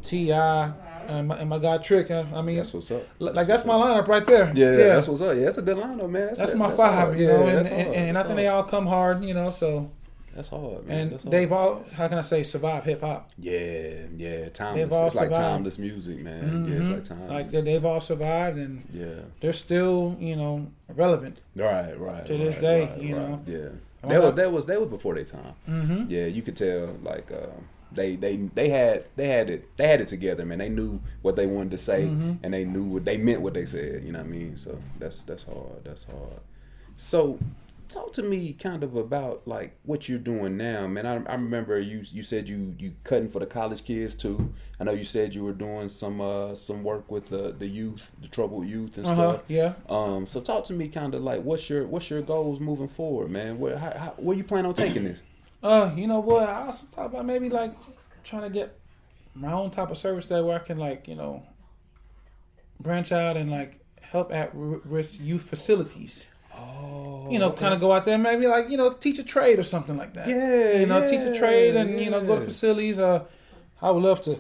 T.I., and my guy Trick. I mean, that's what's up. That's my lineup right there. Yeah, that's what's up. Yeah, that's a good lineup, man. That's my five, and I think they all come hard, so. That's hard, man. And they've all, how can I say, survived hip hop. Yeah, timeless. It's like timeless music, man. Mm-hmm. Yeah, it's like timeless. Like they've all survived, and they're still, relevant. Right. To this day, right. Yeah, that was before their time. Mm-hmm. Yeah, you could tell like they had it together, man. They knew what they wanted to say, and they knew they meant what they said. You know what I mean? So that's hard. That's hard. So. Talk to me kind of about like what you're doing now, man. I remember you said you cutting for the college kids too. I know you said you were doing some work with the youth, the troubled youth and stuff. Yeah. So talk to me kind of like what's your goals moving forward, man? Where you plan on taking this? You know what? I also thought about maybe like trying to get my own type of service there where I can like branch out and like help at risk youth facilities. Kind of go out there and maybe like, teach a trade or something like that. Teach a trade and, go to facilities. I would love to,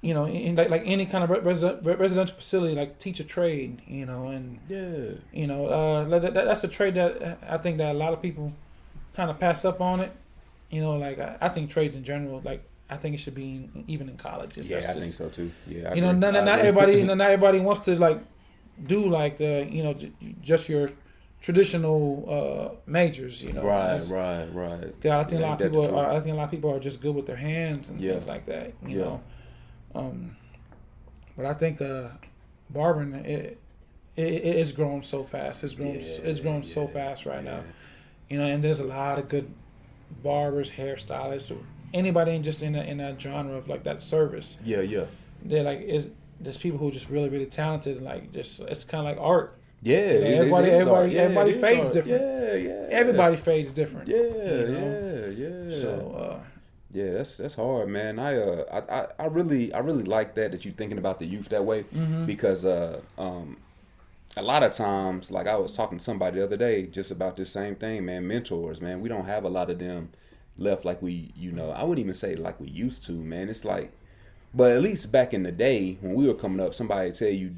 in like any kind of residential facility, like teach a trade, that's a trade that I think that a lot of people kind of pass up on it. I think trades in general, like, I think it should be even in colleges. I think so too. Yeah, not everybody wants to like do like the, just your traditional majors, Right. I think a lot of people are just good with their hands and things like that, you know. But I think barbering it's grown so fast. It's grown so fast right now, and there's a lot of good barbers, hairstylists, or anybody in that genre of like that service. They're like there's people who are just really, really talented. And like it's kind of like art. Yeah, everybody fades different. Everybody fades different. So that's hard, man. I really like that you're thinking about the youth that way, because a lot of times, like I was talking to somebody the other day just about this same thing, man. Mentors, man. We don't have a lot of them left like we, I wouldn't even say like we used to, man. It's like, but at least back in the day when we were coming up, somebody tell you,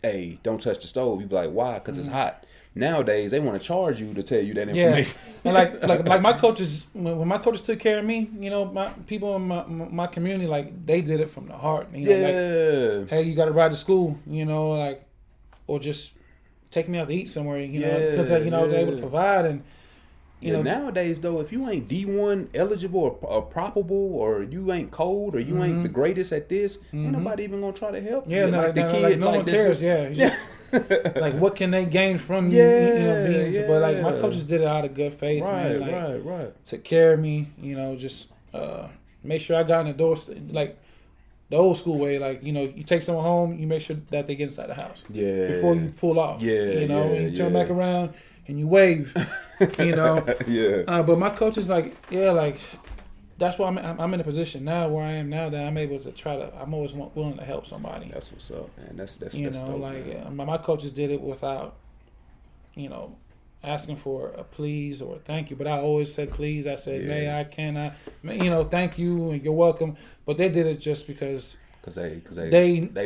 hey, don't touch the stove. You be like, why? Because it's hot. Nowadays, they want to charge you to tell you that information. And like my coaches, when my coaches took care of me, my people in my community, like they did it from the heart. Like, hey, you got to ride to school, like, or just taking me out to eat somewhere, you know, because I was able to provide. And you know, nowadays though, if you ain't D1 eligible or probable, or you ain't cold, or you ain't the greatest at this, ain't nobody even gonna try to help. Yeah, no one cares. Just, like, what can they gain from you? But like, my coaches did it out of good faith. Right, man. Like, right. Took care of me. You know, just make sure I got in the door. Like the old school way. Like, you know, you take someone home, you make sure that they get inside the house. Yeah. Before you pull off. Yeah. You know, and you turn back around and you wave. You know. But my coach is like, like, that's why I'm in a position now where I am now, that I'm able to I'm always willing to help somebody. That's what's up, man. That's you that's know, dope, like my coaches did it without, you know, asking for a please or a thank you. But I always said please. I said, may I, can I, you know, thank you and you're welcome. But they did it just because they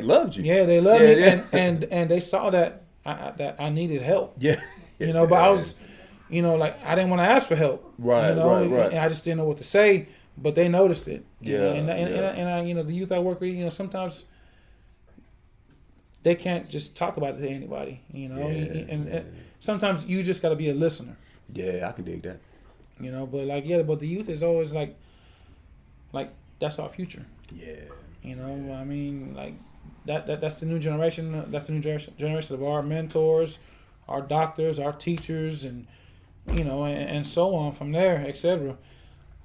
loved you. Yeah, they loved me, and they saw that I needed help. Yeah. You know, but I was, you know, like, I didn't want to ask for help. Right, you know? right. And I just didn't know what to say, but they noticed it. Yeah. And I, you know, the youth I work with, you know, sometimes they can't just talk about it to anybody, you know. And sometimes you just got to be a listener. Yeah, I can dig that. You know, but like, but the youth is always like that's our future. Yeah. You know, I mean, like that's the new generation. That's the new generation of our mentors, our doctors, our teachers, and you know, and so on from there, etc.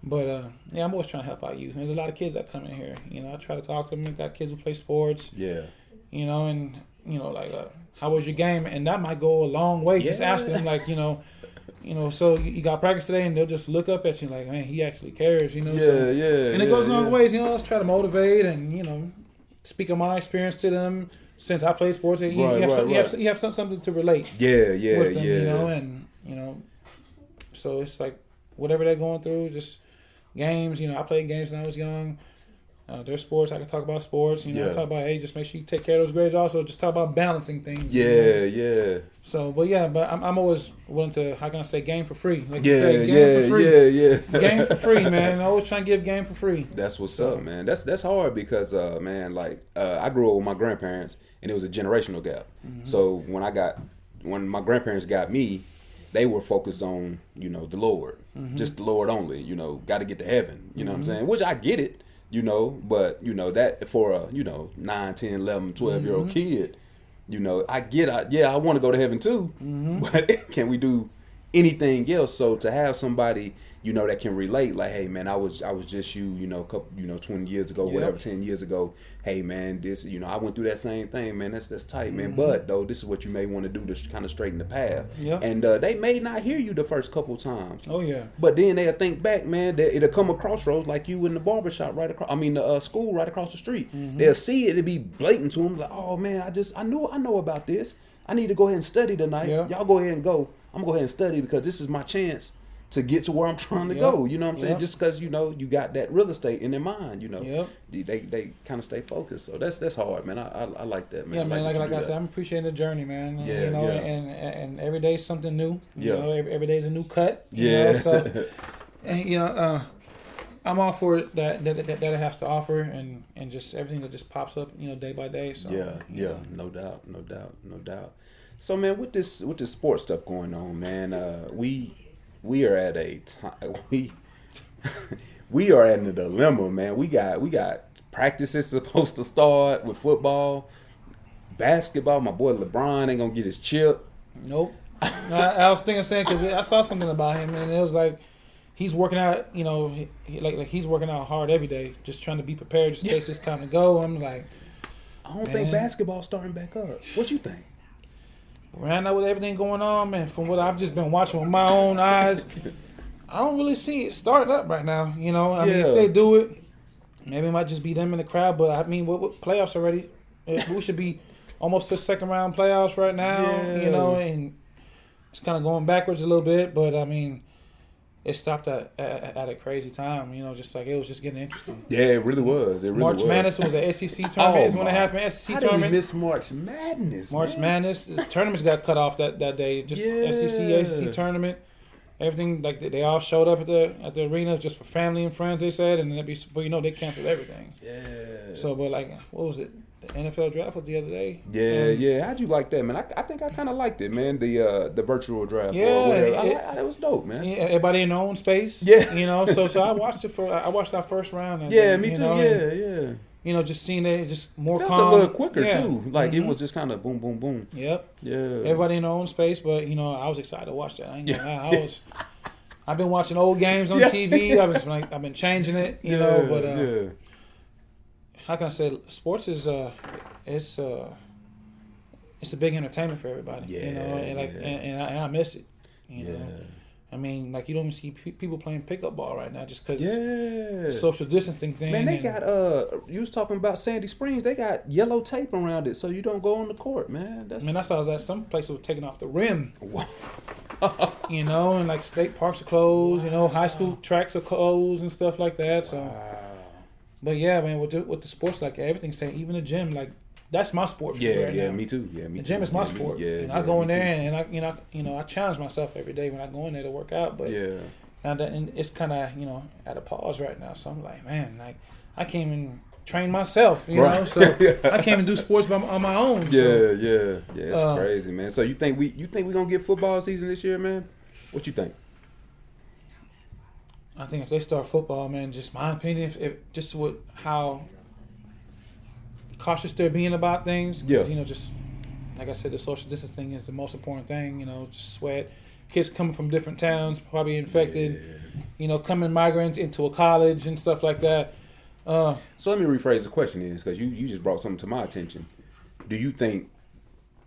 But I'm always trying to help out youth. There's a lot of kids that come in here. You know, I try to talk to them. I've got kids who play sports. Yeah. You know, and you know, like, how was your game? And that might go a long way. Just asking them, like, you know, so you got practice today, and they'll just look up at you like, man, he actually cares. You know. And it goes a long ways. You know, let's try to motivate and, you know, speak of my experience to them. Since I play sports, you have something to relate. With them, you know, and you know, so it's like whatever they're going through, just games. You know, I played games when I was young. There's sports. I can talk about sports. You know, talk about, hey, just make sure you take care of those grades. Also, just talk about balancing things. So, but I'm always willing to, how can I say, game for free? Like you say, game for free. Game for free, man. I always try to give game for free. That's what's up, man. That's hard because, man, like, I grew up with my grandparents, and it was a generational gap. Mm-hmm. So when my grandparents got me, they were focused on, you know, the Lord, just the Lord only. You know, got to get to heaven. You know what I'm saying? Which I get it. You know, but, you know, that for a, you know, 9, 10, 11, 12-year-old kid, you know, I want to go to heaven too, but can we do anything else? So to have somebody, you know, that can relate, like, hey, man, I was just you, you know, a couple, you know, 20 years ago, whatever, 10 years ago. Hey, man, this, you know, I went through that same thing, man. That's tight, man. But though, this is what you may want to do to kind of straighten the path. And they may not hear you the first couple times. Oh yeah. But then they'll think back, man. That it'll come a crossroads like you in the barbershop right across. I mean, the school right across the street. They'll see it. It'll be blatant to them, like, oh man, I know about this. I need to go ahead and study tonight. Y'all go ahead and go. I'm gonna go ahead and study because this is my chance to get to where I'm trying to go. You know what I'm saying? Just because, you know, you got that real estate in their mind, you know. They kind of stay focused. So that's hard, man. I like that, man. Yeah, man. Like I said, I'm appreciating the journey, man. You know, and every day is something new. You know, every day is a new cut. You know, so, and you know, I'm all for it that it has to offer and just everything that just pops up, you know, day by day. So no doubt. So, man, with this sports stuff going on, man, we are at a time we are at a dilemma, man. We got practices supposed to start with football, basketball. My boy LeBron ain't gonna get his chip. Nope. I was saying because I saw something about him and it was like he's working out. You know, he's working out hard every day, just trying to be prepared just in case it's time to go. I'm like, I don't think basketball's starting back up. What you think? Right now with everything going on, man, from what I've just been watching with my own eyes, I don't really see it starting up right now. You know, I mean, if they do it, maybe it might just be them in the crowd. But I mean, what playoffs already? We should be almost to second round playoffs right now. You know, and it's kind of going backwards a little bit. But I mean, it stopped at a crazy time. You know, just like it was just getting interesting. Yeah, it really was. March Madness was the SEC tournament. Is when it happened. SEC tournament. How did we miss March Madness? March Madness. The tournaments got cut off that day. Just SEC tournament. Everything, like they all showed up at the arena just for family and friends. They said, and then before you know, they canceled everything. Yeah. So, but like, what was it? the NFL draft was the other day. Yeah. How'd you like that, man? I think I kind of liked it, man. The virtual draft. Yeah, or whatever. That was dope, man. Yeah, everybody in their own space. Yeah. So I watched it I watched our first round. Me too. Yeah. Just seeing it, just more felt calm. a little quicker too. Like it was just kind of boom, boom, boom. Yep. Yeah. Everybody in their own space, but I was excited to watch that. I've been watching old games on TV. I've been changing it, but how can I say? Sports is it's a big entertainment for everybody. And I miss it. You know. I mean, like you don't even see people playing pickup ball right now just because the social distancing thing. Man, they got you was talking about Sandy Springs. They got yellow tape around it so you don't go on the court, man. I saw that some places were taking off the rim. And like state parks are closed. High school tracks are closed and stuff like that. So, but yeah, man, with the sports, like everything's saying, even the gym, like. That's my sport. Now. Me too. Yeah, me too. The gym is my sport. I go in there and I challenge myself every day when I go in there to work out. But and it's kind of at a pause right now. So I'm like, man, like I can't even train myself. Know, so I can't even do sports on my own. It's crazy, man. So you think we gonna get football season this year, man? What you think? I think if they start football, man, just my opinion, if just with how cautious they're being about things. Just like I said, the social distance thing is the most important thing. Just sweat. Kids coming from different towns, probably infected. Coming migrants into a college and stuff like that. So let me rephrase the question is because you just brought something to my attention. Do you think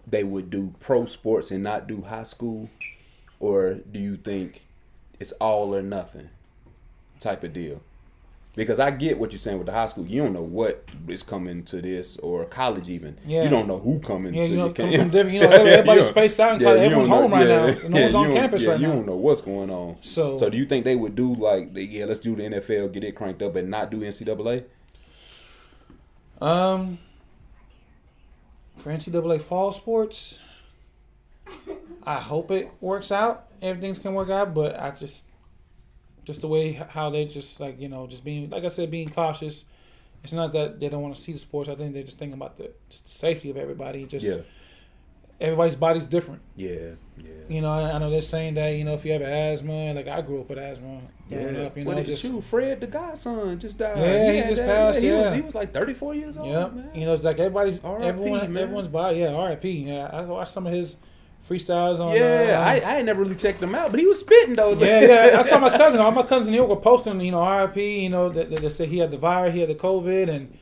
they would do pro sports and not do high school, or do you think it's all or nothing type of deal? Because I get what you're saying with the high school. You don't know what is coming to this, or college even. Yeah. You don't know who coming to coming from different, everybody's spaced out in college. Everyone's home right now. So no one's on campus right now. You don't know what's going on. So do you think they would do like, let's do the NFL, get it cranked up, and not do NCAA? For NCAA fall sports, I hope it works out. Everything's can work out, but I just the way how they just like just being, like I said, being cautious. It's not that they don't want to see the sports. I think they're just thinking about the safety of everybody. Everybody's body's different. Yeah. I know they're saying that if you have asthma, like I grew up with asthma growing up. Fred, the godson, just died. Yeah, he just passed. He was like 34 years old. Yeah, man. It's like everybody's R.I.P., everyone's body. Yeah, R.I.P. Yeah, I watched some of his freestyles on. I ain't never really checked him out, but he was spitting though. I saw my cousin. All my cousins in New York were posting, RIP. That said he had the virus, he had the COVID, and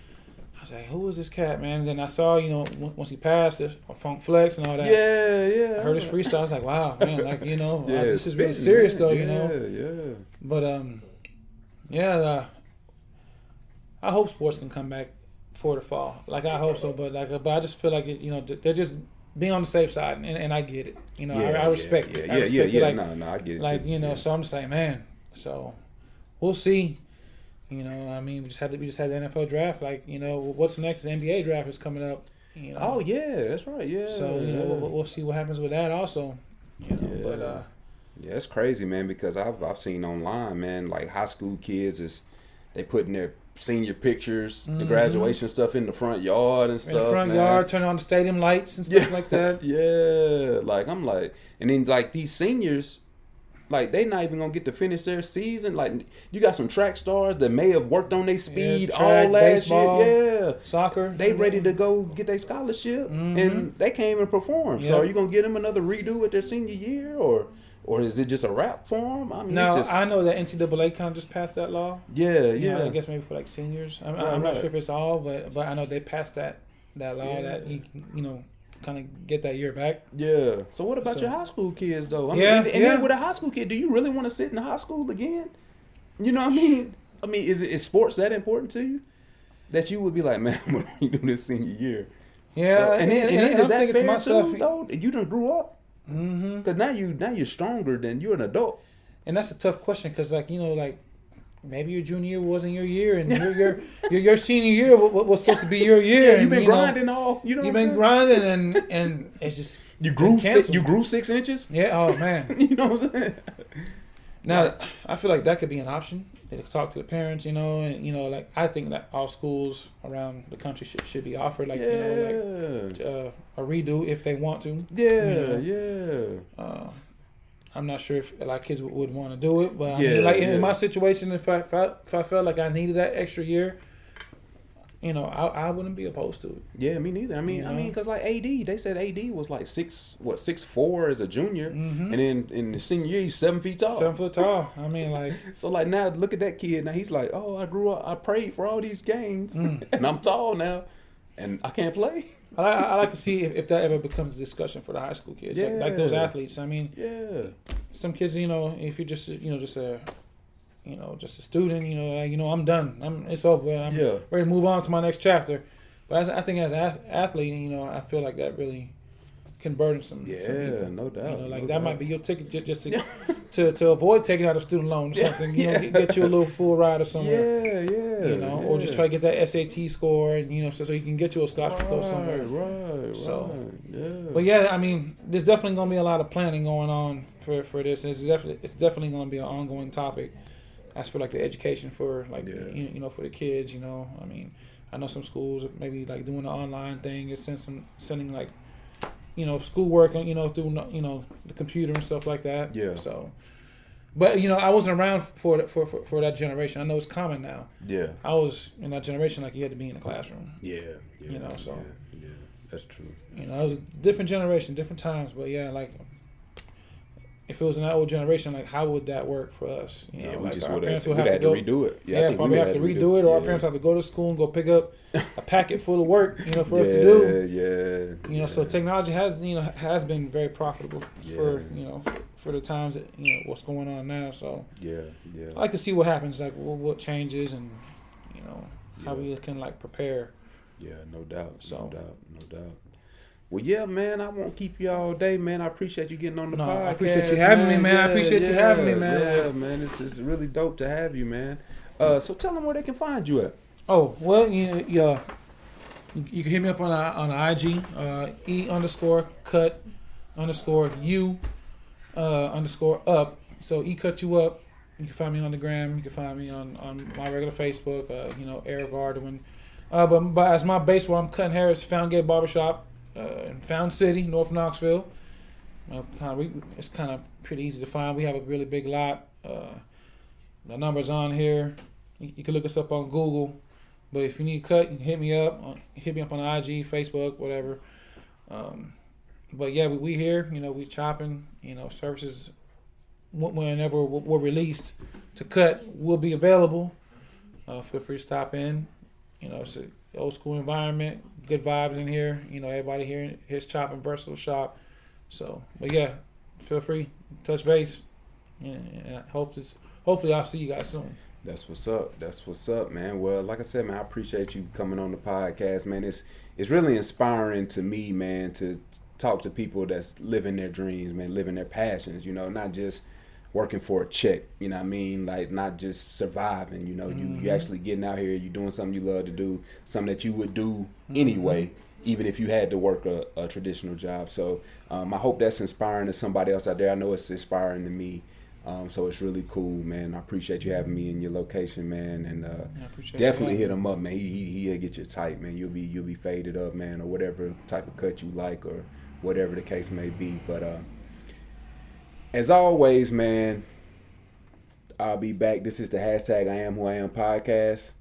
I was like, who is this cat, man? And then I saw, once he passed, Funk Flex and all that. Yeah. I heard his freestyle. I was like, wow, man, this is really serious though, Yeah. But I hope sports can come back for the fall. Like I hope so, but I just feel like they're just being on the safe side, and I get it. I respect it. I respect it. Like, no, I get it. Like too. So I'm just like, man. So we'll see. We just had the NFL draft. Like, what's next? The NBA draft is coming up. Oh yeah, that's right. Yeah. So we'll see what happens with that also. But it's crazy, man. Because I've seen online, man, like high school kids they putting their senior pictures, the graduation stuff in the front yard and stuff. In the front yard, turning on the stadium lights and stuff like that. Yeah, like I'm like, and then like these seniors, like they not even gonna get to finish their season. Like you got some track stars that may have worked on their speed all last baseball, year. Soccer. They ready to go get their scholarship, and they can't even perform. So are you gonna get them another redo at their senior year, or is it just a wrap for them? I know that NCAA kind of just passed that law. Yeah. I guess maybe for like seniors. I'm not sure if it's all, but I know they passed that law that you kind of get that year back. Yeah. So what about your high school kids though? Then with a high school kid, do you really want to sit in high school again? You know what I mean? Is sports that important to you that you would be like, man, when you do this senior year? Yeah. So, and then is that fair myself, too, though? You done grew up. Because now you're stronger than you're an adult, and that's a tough question. Because maybe your junior year wasn't your year, and your senior year was supposed to be your year. Yeah, you've been grinding all. You've been grinding, and it's just you grew 6 inches. Yeah. Oh man. You know what I'm saying? Now, I feel like that could be an option. They could talk to the parents, and like I think that all schools around the country should be offered, like a redo if they want to. I'm not sure if a lot of kids would want to do it, but I mean, like in my situation, if I felt like I needed that extra year, I wouldn't be opposed to it. Yeah, me neither. I mean, because like AD, they said AD was like 6'4" as a junior, and then in the senior year he's 7 feet tall. 7 foot tall. I mean, like so like now look at that kid. Now he's like, oh, I grew up, I prayed for all these games, and I'm tall now, and I can't play. I like to see if that ever becomes a discussion for the high school kids, like those athletes. I mean, some kids, if you're just just a student, I'm done. It's over. I'm ready to move on to my next chapter. But I think as an athlete, I feel like that really can burden some people. No doubt. That might be your ticket just to avoid taking out a student loan or something. Get you a little full ride or somewhere. Or just try to get that SAT score, and so you can get you a scholarship to go somewhere. Right. But I mean, there's definitely going to be a lot of planning going on for this. It's definitely going to be an ongoing topic. As for like the education for like for the kids, I mean, I know some schools maybe like doing the online thing and sending like schoolwork through the computer and stuff like that. Yeah. So, but I wasn't around for that generation. I know it's common now. Yeah. I was in that generation like you had to be in the classroom. Yeah. So. Yeah, that's true. It was a different generation, different times, but like. If it was in that old generation, like how would that work for us? We like just would have to redo it. Probably have to redo it, or our parents have to go to school and go pick up a packet full of work, for us to do. Yeah. So technology has been very profitable for the times that what's going on now. So I like to see what happens, like what changes, and how we can like prepare. Yeah, no doubt. No doubt. Well, yeah, man, I won't keep you all day, man. I appreciate you getting on the podcast. I appreciate you having me, man. I appreciate you having me, man. Yeah, man, it's really dope to have you, man. So tell them where they can find you at. Oh, well, you can hit me up on IG, E_cut_U_up. So cut you up. You can find me on the gram. You can find me on my regular Facebook, Erick Ardouin. But as my base where I'm cutting hair is Fountaingate Barbershop. In Found City, North Knoxville. It's kind of pretty easy to find. We have a really big lot. The number's on here. You can look us up on Google. But if you need a cut, you can hit me up. On IG, Facebook, whatever. But yeah, we here. We chopping. Services whenever we're released to cut will be available. Feel free to stop in. It's an old school environment, good vibes in here. Everybody here is chopping, versatile shop. So, but yeah, feel free, touch base, and hopefully I'll see you guys soon. That's what's up, man. Well, like I said, man, I appreciate you coming on the podcast, man. It's really inspiring to me, man, to talk to people that's living their dreams, man, living their passions. Not just working for a check, what I mean? Like not just surviving, you actually getting out here, you doing something you love to do, something that you would do anyway, even if you had to work a traditional job. So I hope that's inspiring to somebody else out there. I know it's inspiring to me. So it's really cool, man. I appreciate you having me in your location, man, and definitely hit him up, man. He'll get you tight, man. You'll be faded up, man, or whatever type of cut you like, or whatever the case may be. But as always, man, I'll be back. This is the #iAMWHOiAM podcast.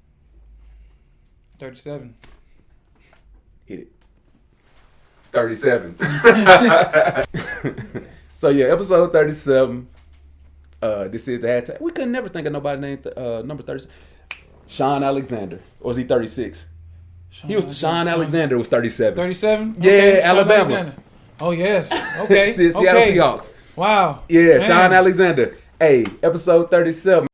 37. Hit it. 37. So yeah, episode 37. This is the hashtag. We could never think of nobody named number 37. Sean Alexander. Or is he 36? Sean Alexander was 37. 37? Yeah, okay, Alabama. Alexander. Oh, yes. Okay. Seattle Seahawks. Wow. Yeah, man. Sean Alexander. Hey, episode 37.